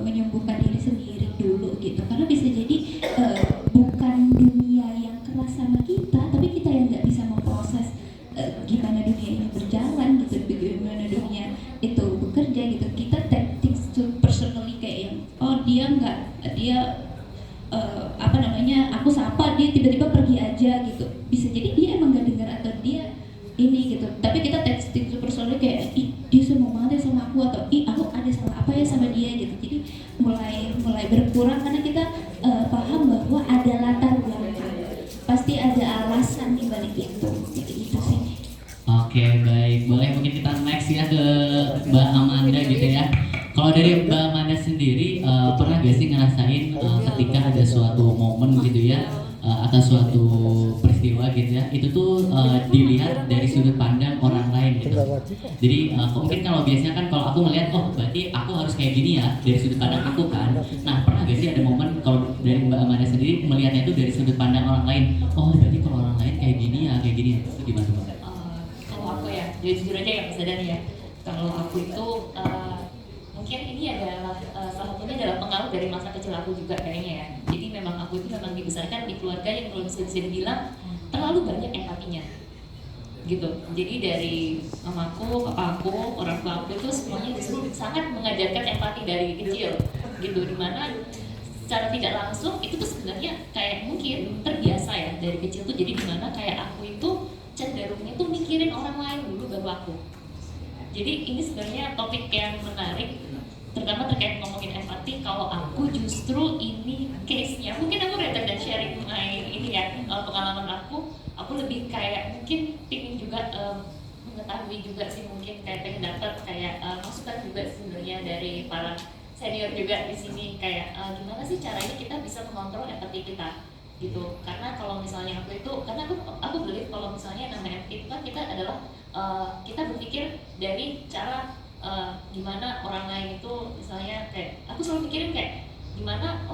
menyembuhkan diri sendiri dulu gitu, karena bisa jadi bukan dunia yang keras sama kita, tapi kita yang nggak bisa memproses gimana dunia ini berjalan gitu, bagaimana dunia itu bekerja gitu. Kita take things to personally kayak yang aku sapa dia tiba-tiba pergi aja gitu, bisa jadi dia emang gak dengar atau dia ini gitu, tapi kita take things to personally kayak dia semua banget ya sama aku, atau aku ada salah apa ya sama dia gitu. Jadi mulai berkurang karena kita paham bahwa ada latar belakang, pasti ada alasan di balik itu gitu sih. Oke, baik. Boleh mungkin kita next ya ke Mbak Amanda gitu ya. Kalau dari Mbak Amanda sendiri, pernah gak sih ngerasain ketika ada suatu momen gitu ya, atau suatu peristiwa gitu ya, itu tuh dilihat dari sudut pandang orang lain gitu. Jadi mungkin kalau biasanya kan kalau aku ngelihat, oh berarti aku harus kayak gini ya dari sudut pandang aku kan. Nah pernah gak sih ada momen kalau dari Mbak Amanda sendiri melihatnya itu dari sudut pandang orang lain, oh berarti kalau orang lain kayak gini ya, itu gimana tuh Mbak? Kalau aku ya, jujur aja ya Mas Dadan ya. Kalau aku itu mungkin ini adalah salah satunya adalah pengaruh dari masa kecil aku juga kayaknya ya. Jadi memang aku itu memang dibesarkan di keluarga yang kalau bisa dibilang terlalu banyak empatinya gitu. Jadi dari mamaku, papaku, orang tua aku itu semuanya sangat mengajarkan empati dari kecil gitu. Dimana secara tidak langsung itu tuh sebenarnya kayak mungkin terbiasa ya dari kecil tuh. Jadi dimana kayak aku itu cenderungnya tuh mikirin orang lain dulu baru aku. Jadi ini sebenarnya topik yang menarik, terutama terkait ngomongin empati. Kalau aku justru ini case-nya, mungkin aku rather than sharing my ini ya pengalaman aku lebih kayak mungkin pengen juga mengetahui juga sih, mungkin kayak pengen dapat kayak masukan juga sebenarnya dari para senior juga di sini kayak gimana sih caranya kita bisa mengontrol empati kita gitu. Karena kalau misalnya aku itu, karena aku believe kalau misalnya namanya empati itu kan kita adalah kita berpikir dari cara gimana orang lain itu, misalnya kayak aku selalu pikirin kayak gimana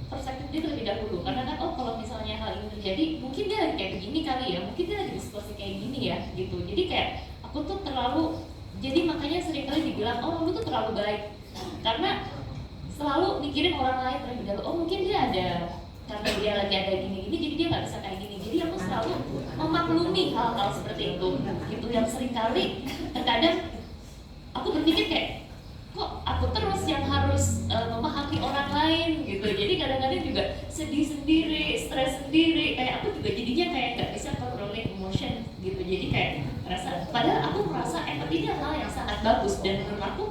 perspektif dia terlebih dahulu, karena kan kalau misalnya hal ini terjadi mungkin dia lagi kayak begini kali ya, mungkin dia lagi di situasi kayak gini ya gitu. Jadi kayak aku tuh terlalu, jadi makanya seringkali dibilang lu tuh terlalu baik karena selalu mikirin orang lain terlebih dahulu. Mungkin dia ada, karena dia lagi ada gini-gini jadi dia nggak bisa kayak gini. Jadi aku selalu memaklumi hal-hal seperti itu gitu, yang seringkali terkadang aku berpikir kayak kok aku terus yang harus memahami orang lain gitu. Jadi kadang-kadang juga sedih sendiri, stres sendiri, kayak aku juga jadinya kayak nggak bisa controlling emotion gitu. Jadi kayak merasa, padahal aku merasa empati ini adalah hal yang sangat bagus, dan menurut aku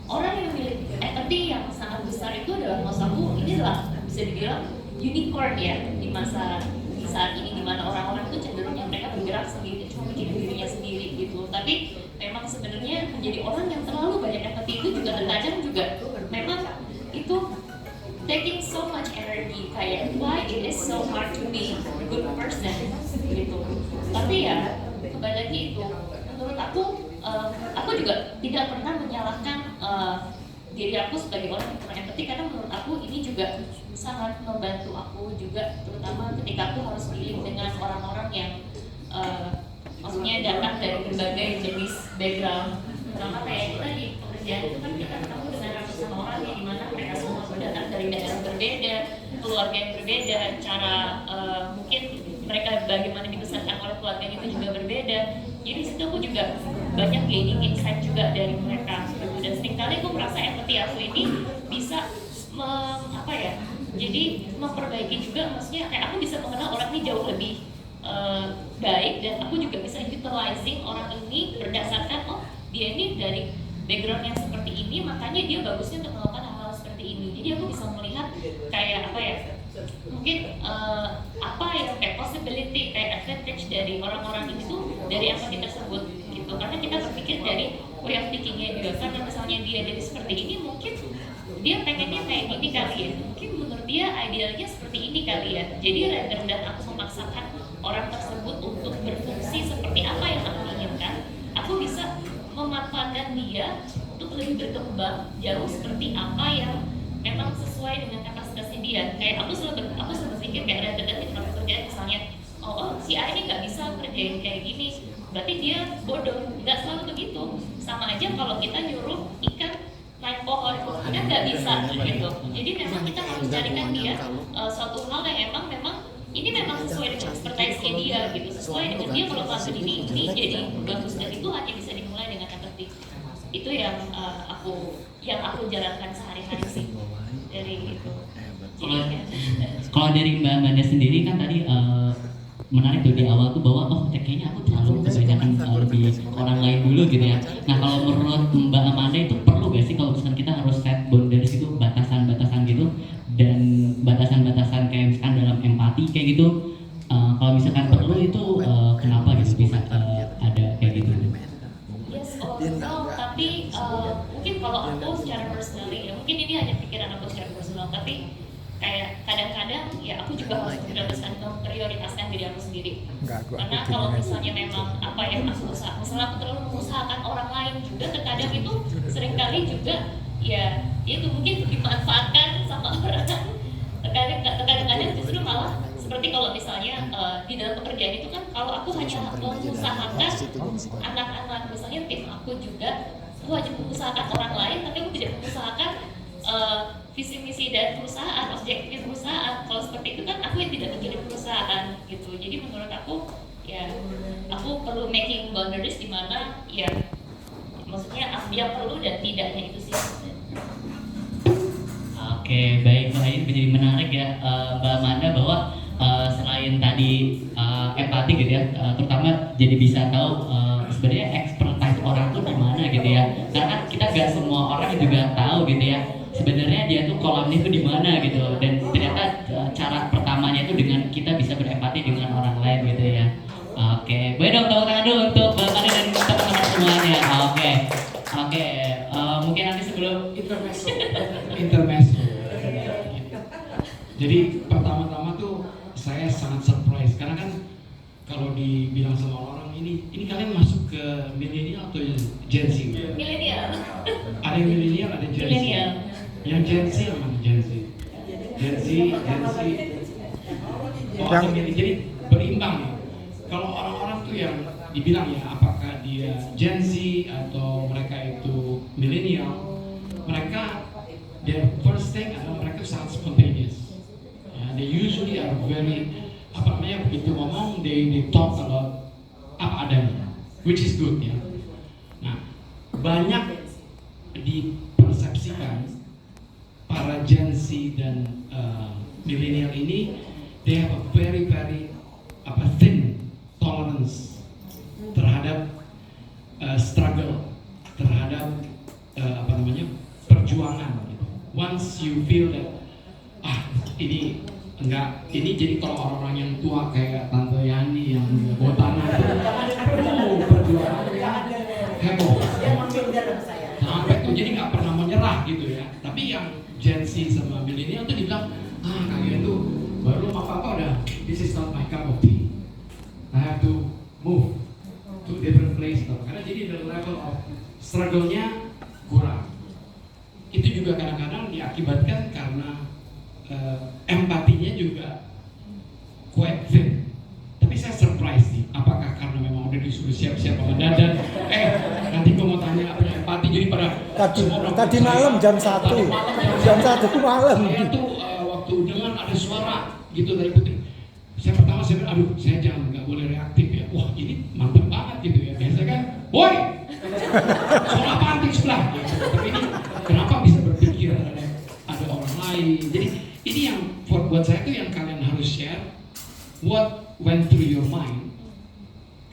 orang yang memiliki empati yang sangat besar itu adalah, maksud aku ini adalah bisa dibilang unicorn ya di masa saat ini, dimana orang-orang itu cenderungnya mereka bergerak sendiri, cuma mikirin dirinya sendiri gitu. Tapi memang sebenarnya menjadi orang yang terlalu banyak empati itu juga terkadang juga memang itu taking so much energy, kayak why it is so hard to be a good person gitu. Tapi ya kembali lagi itu, menurut aku juga tidak pernah menyalahkan diri aku sebagai orang yang kurang empati, karena menurut aku ini juga sangat membantu aku juga, terutama ketika aku harus dealing dengan orang-orang yang maksudnya datang dari berbagai jenis background. Terutama kayak kita di pekerjaan itu kan kita ketemu dengan ratusan orang yang dimana mereka semua datang dari daerah berbeda, keluarga yang berbeda, cara mungkin mereka bagaimana dibesarkan oleh keluarganya itu juga berbeda. Jadi situ aku juga banyak gaining insight juga dari mereka. Dan seringkali aku merasa empati aku ini bisa jadi memperbaiki juga, maksudnya kayak aku bisa mengenal orang ini jauh lebih baik, dan aku juga bisa utilizing orang ini berdasarkan dia ini dari background yang seperti ini, makanya dia bagusnya untuk melakukan hal-hal seperti ini. Jadi aku bisa melihat kayak mungkin apa yang kayak possibility, kayak advantage dari orang-orang ini tuh dari empati tersebut gitu. Karena kita berpikir dari way of thinkingnya juga, karena misalnya dia jadi seperti ini, mungkin dia pengennya kayak gini kali ya, mungkin menurut dia idealnya seperti ini kali ya. Jadi rather than aku memaksakan orang tersebut untuk berfungsi seperti apa yang aku inginkan, aku bisa memanfaatkan dia untuk lebih berkembang jauh seperti apa yang memang sesuai dengan kapasitasnya dia. Kayak aku selalu berpikir kayak rather than kita kerjaan misalnya si A ini nggak bisa kerjain kayak gini, berarti dia bodoh. Nggak selalu begitu. Sama aja kalau kita nyuruh ikan naik pohon, kan nggak bisa gitu. Jadi memang kita harus carikan dia suatu hal yang memang ini memang sesuai dengan expertise-nya dia gitu, sesuai dengan dia kalau ngelakuin ini jadi bagus, dan itu hanya bisa dimulai dengan empati. Itu yang aku jalankan sehari-hari sih dari itu. Kalau dari Mbak Amanda sendiri kan tadi menarik tuh di awal tuh bahwa kayaknya aku terlalu kebanyakan lebih orang lain dulu gitu ya. Nah kalau menurut Mbak Amanda itu perlu gak sih kalau misalkan kita harus set boundaries itu, batasan-batasan gitu, dan batasan-batasan kayak misalkan dalam empati kayak gitu, kalau misalkan perlu itu kenapa gitu bisa ada kayak gitu? Yes, tapi mungkin kalau aku secara personally ya, mungkin ini hanya pikiran aku secara personal, tapi kayak kadang-kadang ya aku juga harus memprioritaskan diri aku sendiri. Karena kalau misalnya memang apa yang aku misalnya aku terlalu mengusahakan orang lain juga, terkadang itu seringkali juga ya itu mungkin dimanfaatkan sama orang. Terkadang justru malah seperti kalau misalnya di dalam pekerjaan itu kan, kalau aku hanya mengusahakan anak-anak, misalnya tim aku juga, aku hanya mengusahakan orang lain, tapi aku tidak mengusahakan visi misi dan perusahaan, objektif perusahaan. Kalau seperti itu kan aku yang tidak menjadi perusahaan gitu. Jadi menurut aku ya aku perlu making boundaries di mana ya maksudnya yang perlu dan tidaknya itu sih. Oke, baik, Mbak, ini menjadi menarik ya, Mbak Amanda, bahwa selain tadi empati gitu ya, terutama jadi bisa tahu sebenarnya expertise orang tuh gimana gitu ya. Karena kita gak semua orang juga tahu gitu ya, sebenarnya dia tuh kolamnya tuh di mana gitu. Dan ternyata cara pertamanya itu dengan kita bisa berempati dengan orang lain gitu ya. Oke, boleh dong tepuk tangan dulu untuk Mbak Amanda dan teman-teman semuanya. Oke, mungkin nanti sebelum Intermezzo. Jadi pertama-tama tuh saya sangat surprise karena kan kalau dibilang sama orang ini kalian masuk ke milenial atau Gen Z? Milenial. Ada yang milenial, ada Gen Z. Milenial. Yang Gen Z mana Gen Z? Gen Z. Oh, jadi berimbang ya. Kalau orang-orang tuh yang dibilang ya apakah dia Gen Z atau mereka itu milenial, mereka their first thing adalah mereka sangat spontaneous. They usually are very begitu ngomong they talk about apa adanya, which is good ya. Nah, banyak dipersepsikan para Gen Z dan millennial ini they have a very thin tolerance terhadap struggle, terhadap perjuangan. Once you feel that ini enggak, ini jadi kalau orang-orang yang tua kayak Tante Yani yang bawa tanah perjuangan heboh sampai tuh jadi nggak pernah menyerah gitu ya. Tapi yang Gen Z sama milenial tuh dibilang kalian tuh baru apa udah this is not my cup of tea, I have to move to different place karena jadi the level of struggle-nya kurang. Itu juga kadang-kadang diakibatkan karena empatinya juga quite thin. Tapi saya surprise nih, apakah karena memang udah disuruh siap-siap sama Dadan nanti gue mau tanya apa empati jadi pada tadi malam jam 1 malam saya tuh waktu dengar ada suara gitu dari Putri, saya bilang saya jangan, nggak boleh reaktif ya. Wah ini mantap banget gitu ya. Biasanya kan boy suara apaan di sebelah gitu. Tapi ini kenapa bisa berpikir ada orang lain. Jadi ini yang buat saya tuh yang kalian harus share, what went through your mind,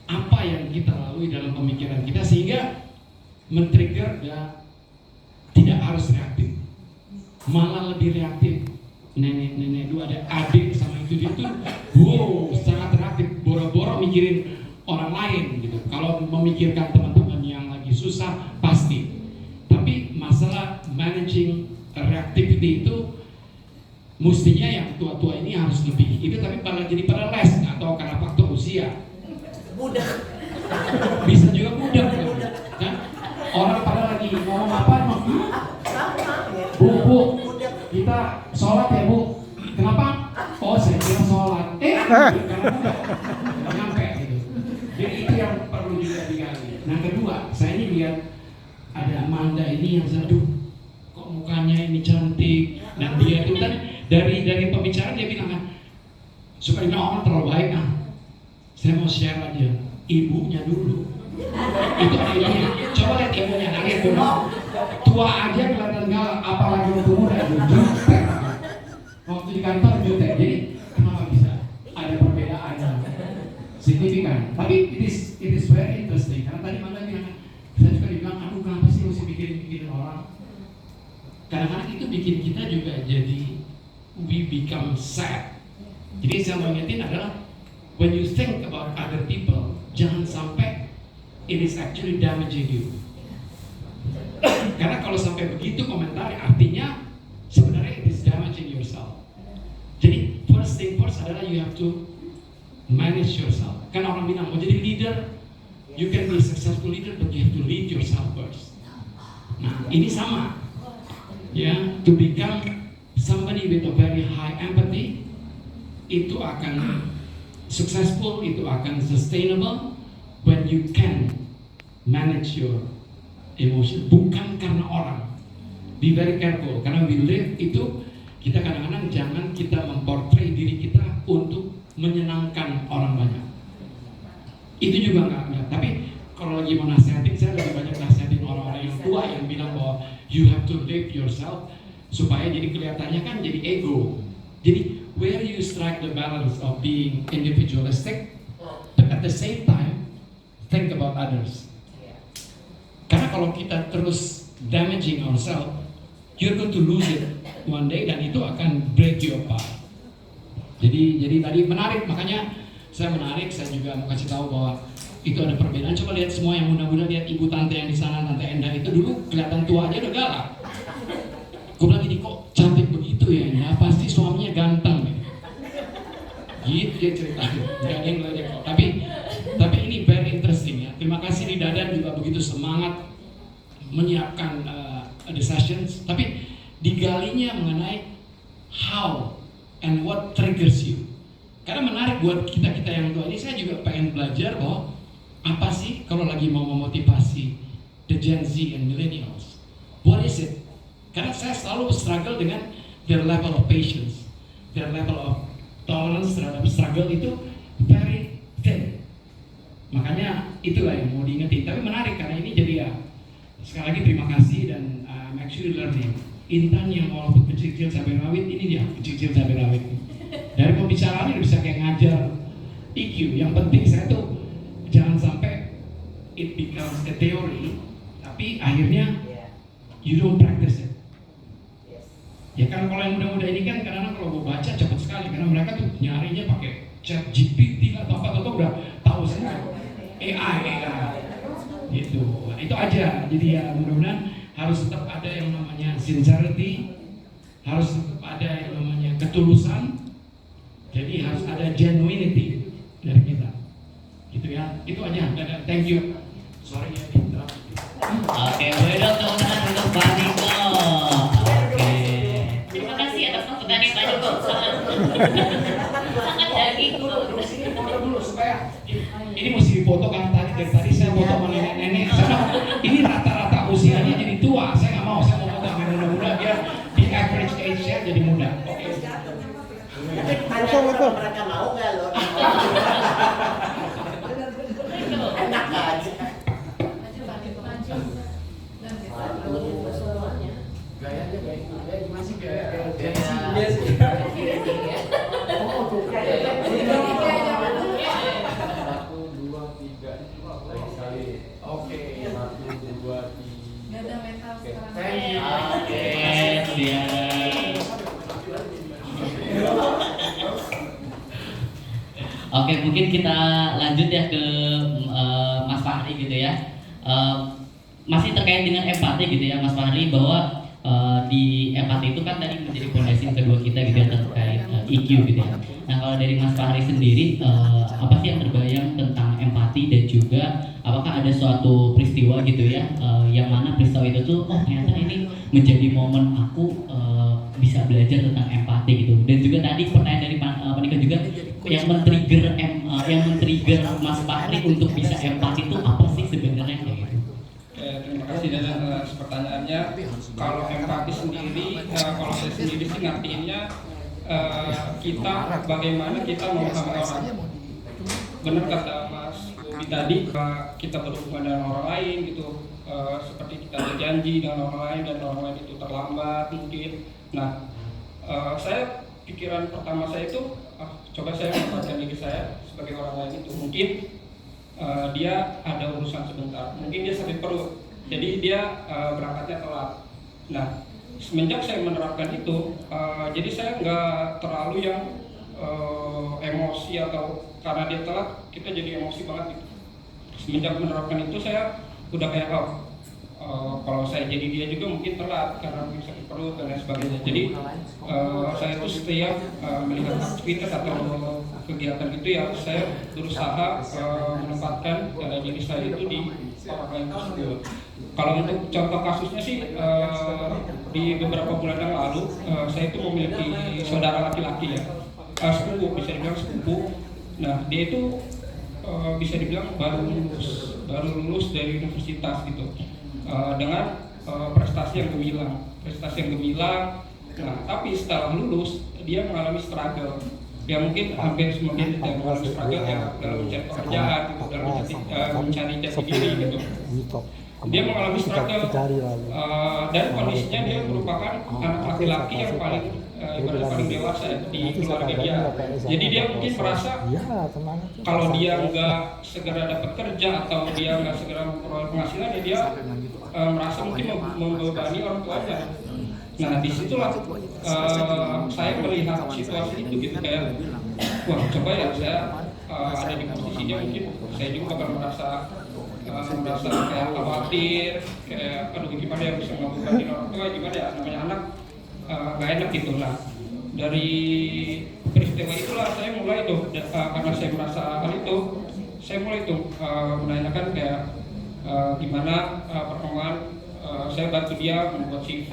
apa yang kita lalui dalam pemikiran kita sehingga men-trigger dan tidak harus reaktif, malah lebih reaktif. Nenek dua ada adik sama itu sangat reaktif, boro-boro mikirin orang lain gitu. Kalau memikirkan teman-teman yang lagi susah pasti, tapi masalah managing reactivity itu mestinya yang tua-tua ini harus lebih itu, tapi malah jadi pada les atau karena faktor usia. Budak. Bisa juga budak. Kan? Orang pada lagi ngomong apa emang? Bu, kita sholat ya Bu. Kenapa? Oh saya kira sholat. Nyampe gitu. Jadi itu yang perlu juga digali. Nah kedua, saya ini lihat ada Amanda ini yang kok mukanya ini cantik dan dia itu kan dari pembicaraan dia bilang kan supaya orang terlalu baik saya mau share aja ibunya dulu itu ibunya, coba lihat ibunya, lihat dulu tua aja kelihatan galak, apalagi waktu muda jutek waktu di kantor jutek. Jadi kenapa bisa ada perbedaan signifikan? Tapi it is very interesting karena tadi Manda bilang saya juga dibilang kenapa sih mesti pikirin orang. Kadang-kadang itu bikin kita juga jadi we become sad. Jadi yang saya mau ingetin adalah when you think about other people, jangan sampai it is actually damaging you. Karena sebenarnya artinya sebenarnya it is damaging yourself. Jadi first thing first adalah you have to manage yourself. Kan orang bilang mau jadi leader, you can be a successful leader, but you have to lead yourself first. Nah, ini sama. Ya, to become somebody with a very high empathy, itu akan successful, itu akan sustainable when you can manage your emotion, bukan karena orang. Be very careful, karena we live itu, kita kadang-kadang jangan kita memportray diri kita untuk menyenangkan orang banyak. Itu juga enggak. Tapi kalau lagi mau nasihatin, saya lebih banyak nasihatin orang-orang yang tua yang bilang bahwa you have to live yourself, supaya jadi kelihatannya kan jadi ego. Jadi where you strike the balance of being individualistic, but at the same time think about others. Karena kalau kita terus damaging ourselves, you're going to lose it one day, dan itu akan break you apart. Jadi tadi menarik, makanya saya juga mau kasih tahu bahwa itu ada perbedaan. Coba lihat semua yang muda-muda, lihat ibu tante yang di sana, tante Endah itu dulu kelihatan tua aja udah galak. Gue bilang ini kok cantik begitu ya, ya pasti suaminya ganteng ya. Gitu dia ceritanya, nggak ada yang ngeledek kok. Tapi ini very interesting ya. Terima kasih di Dadan juga begitu semangat menyiapkan the sessions, tapi digalinya mengenai how and what triggers you. Karena menarik buat kita yang tua ini, saya juga pengen belajar bahwa apa sih kalau lagi mau memotivasi the Gen Z and millennials, what is it? Karena saya selalu struggle dengan their level of patience, their level of tolerance terhadap struggle itu very thin. Makanya itulah yang mau diingetin. Tapi menarik karena ini jadi ya, sekali lagi terima kasih, dan I'm actually learning. Intan yang walaupun kecil-kecil cabai rawit, ini dia kecil-kecil cabai rawit. Dari pembicaraannya udah bisa kayak ngajar EQ. Yang penting saya tuh jangan sampai it becomes a theory, tapi akhirnya you don't practice it. Ya kan kalau yang muda-muda ini kan kadang-kadang kalau gue baca cepet sekali, karena mereka tuh nyarinya pakai chat GPT atau apa udah tahu semua. AI gitu. Nah, itu aja. Jadi ya mudah-mudahan harus tetap ada yang namanya sincerity, harus tetap ada yang namanya ketulusan. Jadi harus ada genuinity dari kita. Gitu ya. Itu aja. Thank you. Sorry ya interrupt. Oke, boleh dong tepuk tangan untuk Pak Niko. Oke. Terima kasih atas sambutannya Pak Niko. Sangat daging Dulu supaya ini mesti difoto, karena dari tadi saya foto sama nenek-nenek. Ini rata-rata usianya jadi tua. Saya nggak mau. Saya mau foto sama muda-muda biar di average age-nya jadi muda. Oke. Betul. Mereka mau nggak loh? Enak aja. Gayanya kayak masih kayak Oke, 1, 2, 3. Gak ada mental sekarang. Thank you. Oke, siap. Oke, mungkin kita lanjut ya ke Mas Fahri gitu ya. Masih terkait dengan empati gitu ya Mas Fahri, bahwa di empati itu kan tadi menjadi fondasi kedua kita gitu ya, terkait EQ gitu ya. Nah kalau dari Mas Fahri sendiri, apa sih yang terbayang tentang empati, dan juga apakah ada suatu peristiwa gitu ya, yang mana peristiwa itu tuh ternyata ini menjadi momen aku bisa belajar tentang empati gitu. Dan juga tadi pertanyaan dari Pak Niko juga, yang men-trigger Mas Fahri untuk bisa empati itu apa sih sebenarnya kayak gitu? Terima kasih atas pertanyaannya. Kalau empati sendiri, kalau saya sendiri sih ngertiinnya kita bagaimana kita memahami orang. Benar kata Mas Bobi tadi, kita berhubungan dengan orang lain gitu, seperti kita berjanji dengan orang lain dan orang lain itu terlambat mungkin. Nah, saya pikiran pertama saya itu, coba saya menempatkan diri saya sebagai orang lain itu. Mungkin dia ada urusan sebentar, mungkin dia sakit perut, jadi dia berangkatnya telat. Nah, semenjak saya menerapkan itu, jadi saya nggak terlalu yang emosi, atau karena dia telat kita jadi emosi banget gitu. Semenjak menerapkan itu saya udah kayak kalau saya jadi dia juga mungkin telat karena mungkin sakit perut dan lain sebagainya. Jadi saya itu setiap melihat aktivitas atau kegiatan itu ya saya berusaha menempatkan diri saya itu di orang lain tersebut. Kalau untuk contoh kasusnya sih di beberapa bulan yang lalu saya itu memiliki saudara laki-laki ya, sepupu, bisa dibilang sepupu. Nah dia itu bisa dibilang baru lulus dari universitas gitu, dengan prestasi yang gemilang. Nah tapi setelah lulus dia mengalami struggle. Ya mungkin hampir semua dia mengalami struggle ya dalam mencari pekerjaan gitu, dalam mencari jati diri gitu. Dia mengalami struggle dan kondisinya dia merupakan anak laki-laki yang paling dewasa di keluarga dia. Jadi dia mungkin merasa kalau dia nggak segera dapat kerja atau dia nggak segera memperoleh penghasilan, ya dia merasa mungkin membebani orang tuanya. Nah disitulah saya melihat situasi itu gitu, kayak wah coba ya saya ada di posisi dia, mungkin saya juga bakal merasa kayak khawatir, kayak aduh gimana ya bisa ngebebanin orang tua, gimana ya namanya anak gak enak gitu. Nah dari peristiwa itulah saya mulai tuh, karena saya merasa hal itu, saya mulai tuh menanyakan kayak gimana perkembangan. Saya bantu dia membuat CV,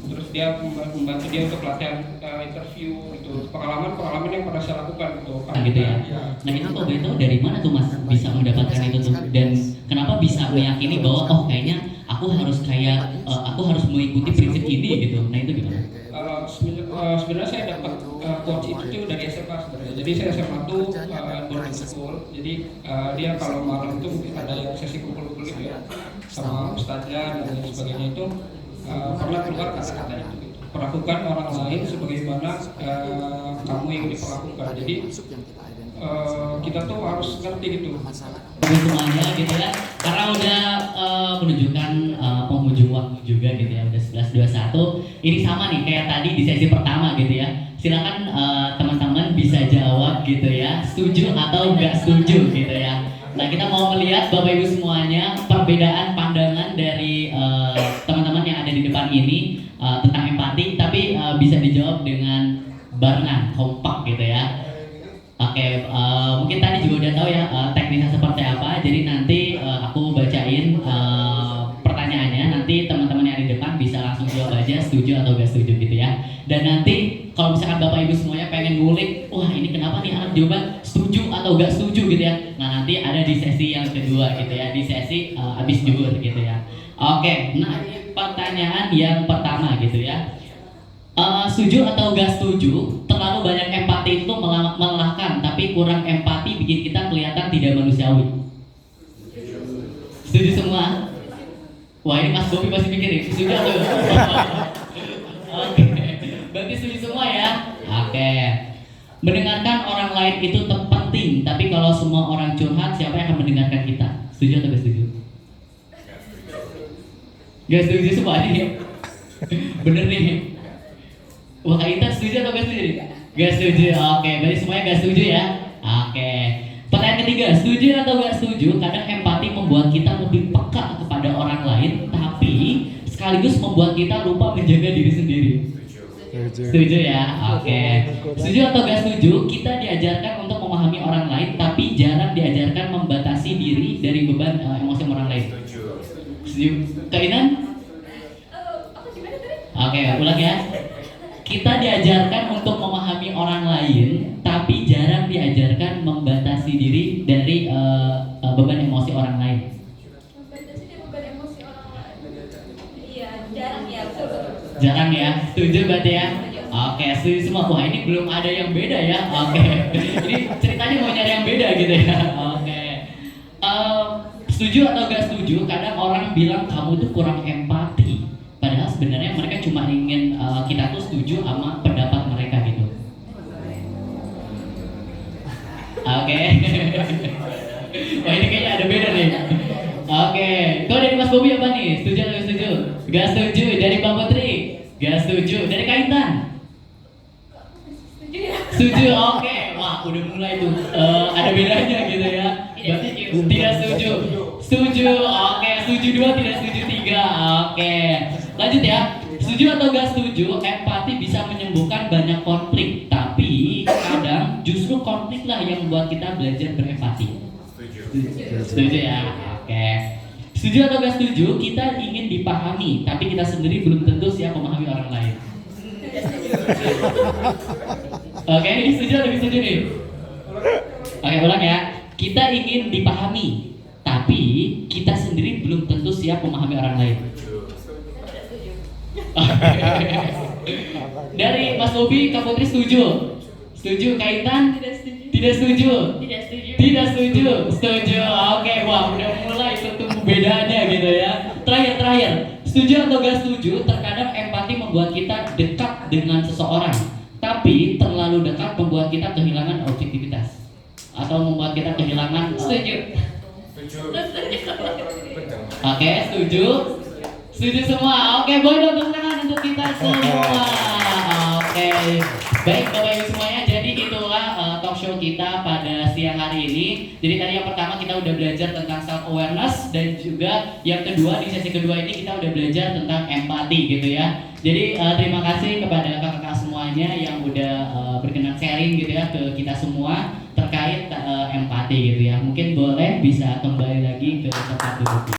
terus dia membantu dia untuk latihan interview gitu, pengalaman yang pernah saya lakukan gitu. Gitu ya. Nah itu kok betul dari mana tuh Mas bisa mendapatkan itu tuh, dan kenapa bisa meyakini bahwa oh kayaknya aku harus mengikuti prinsip ini gitu. Nah itu gimana? Sebenarnya saya dapat coach itu tuh dari SMA sebenarnya. Jadi saya SMA tuh boarding school. Jadi dia kalau malam itu mungkin ada yang sesi kumpul-kumpul gitu ya, sama ustaznya dan lain sebagainya. Itu pernah keluar kata-kata itu gitu. Perlakukan orang lain sebagaimana kamu yang diperlakukan. Jadi kita tuh harus ngerti gitu. Semuanya gitu ya, karena udah menunjukkan penghujung waktu juga gitu ya, udah 11.21. Ini sama nih kayak tadi di sesi pertama gitu ya. Silakan teman-teman bisa jawab gitu ya, setuju atau enggak setuju gitu ya. Nah kita mau melihat Bapak Ibu semuanya perbedaan pandangan dari teman-teman yang ada di depan ini tentang empati, tapi bisa dijawab dengan barengan, kompak gitu ya. Oke, mungkin tadi juga udah tahu ya teknisnya seperti apa. Jadi nanti aku bacain pertanyaannya, nanti teman-teman yang di depan bisa langsung jawab aja setuju atau gak setuju gitu ya. Dan nanti kalau misalkan Bapak Ibu semuanya pengen ngulik, wah ini kenapa nih anak jawaban setuju atau gak setuju gitu ya. Nah nanti ada di sesi yang kedua gitu ya, di sesi abis juhur gitu ya. Oke, nah ini pertanyaan yang pertama gitu ya. Setuju atau gak setuju, terlalu banyak empati itu melelahkan, tapi kurang empati bikin kita kelihatan tidak manusiawi. Setuju semua? Wah ini Mas Bobi masih mikirin, setuju atau? Oke, berarti setuju semua ya? Oke. Mendengarkan orang lain itu penting, tapi kalau semua orang curhat, siapa yang akan mendengarkan kita? Setuju atau gak setuju? Gak setuju semua nih? Bener nih? Wah Intan setuju atau gak setuju? Gak setuju, oke, berarti semuanya gak setuju ya? Oke. Pertanyaan ketiga, setuju atau gak setuju? Kadang empati membuat kita lebih peka kepada orang lain, tapi sekaligus membuat kita lupa menjaga diri sendiri. Setuju ya? Oke. Setuju atau gak setuju? Kita diajarkan untuk memahami orang lain, tapi jarang diajarkan membatasi diri dari beban emosi orang lain. Setuju? Kak Inan? Oke, ulang ya. Kita diajarkan untuk memahami orang lain, tapi jarang diajarkan membatasi diri dari beban emosi orang lain. Membatasi dari beban emosi orang lain. Iya, jarang ya, betul. Jarang ya, setuju berarti ya? Oke, setuju semua. Wah ini belum ada yang beda ya. Oke, ini ceritanya mau nyari yang beda gitu ya. Oke. Setuju atau gak setuju? Kadang orang bilang kamu tuh kurang empati. Padahal sebenarnya mereka cuma ingin kita tuh setuju sama pendapat mereka gitu. Oke. Wah ini kayaknya ada beda nih. Oke. Kalau dari Mas Bobi apa nih? Setuju atau gak setuju? Gak setuju. Dari Mbak Putri? Gak setuju. Dari Kak Intan? Setuju ya? Setuju. Oke. Wah udah mulai tuh ada bedanya gitu ya. Tidak setuju. Setuju. Oke. setuju 2, tidak setuju 3. Oke. Lanjut ya. Setuju atau gak setuju, empati bisa menyembuhkan banyak konflik, tapi kadang justru konflik lah yang membuat kita belajar berempati. Setuju ya. Oke. Setuju atau gak setuju, kita ingin dipahami, tapi kita sendiri belum tentu siap memahami orang lain. Oke, ini setuju atau setuju nih? Oke, ulang ya. Kita ingin dipahami, tapi kita sendiri belum tentu siap memahami orang lain. Dari Mas Bobi, Kak Putri setuju? Setuju, Kaitan? Tidak setuju. Tidak setuju? Tidak setuju. Tidak setuju? Setuju. Oke, wah udah mulai ketemu bedanya gitu ya. Terakhir. Setuju atau gak setuju, terkadang empati membuat kita dekat dengan seseorang, tapi terlalu dekat membuat kita kehilangan objektivitas atau membuat kita kehilangan. Setuju? Oke, setuju? Setuju semua. Oke, boleh dong tepuk tangan untuk kita semua. Oke, baik Bapak Ibu semuanya. Jadi itulah talk show kita pada siang hari ini. Jadi tadi yang pertama kita udah belajar tentang self awareness, dan juga yang kedua di sesi kedua ini kita udah belajar tentang empati gitu ya. Jadi terima kasih kepada kakak-kakak semuanya yang udah berkenan sharing gitu ya ke kita semua terkait empati gitu ya. Mungkin boleh bisa kembali lagi ke tempat duduk.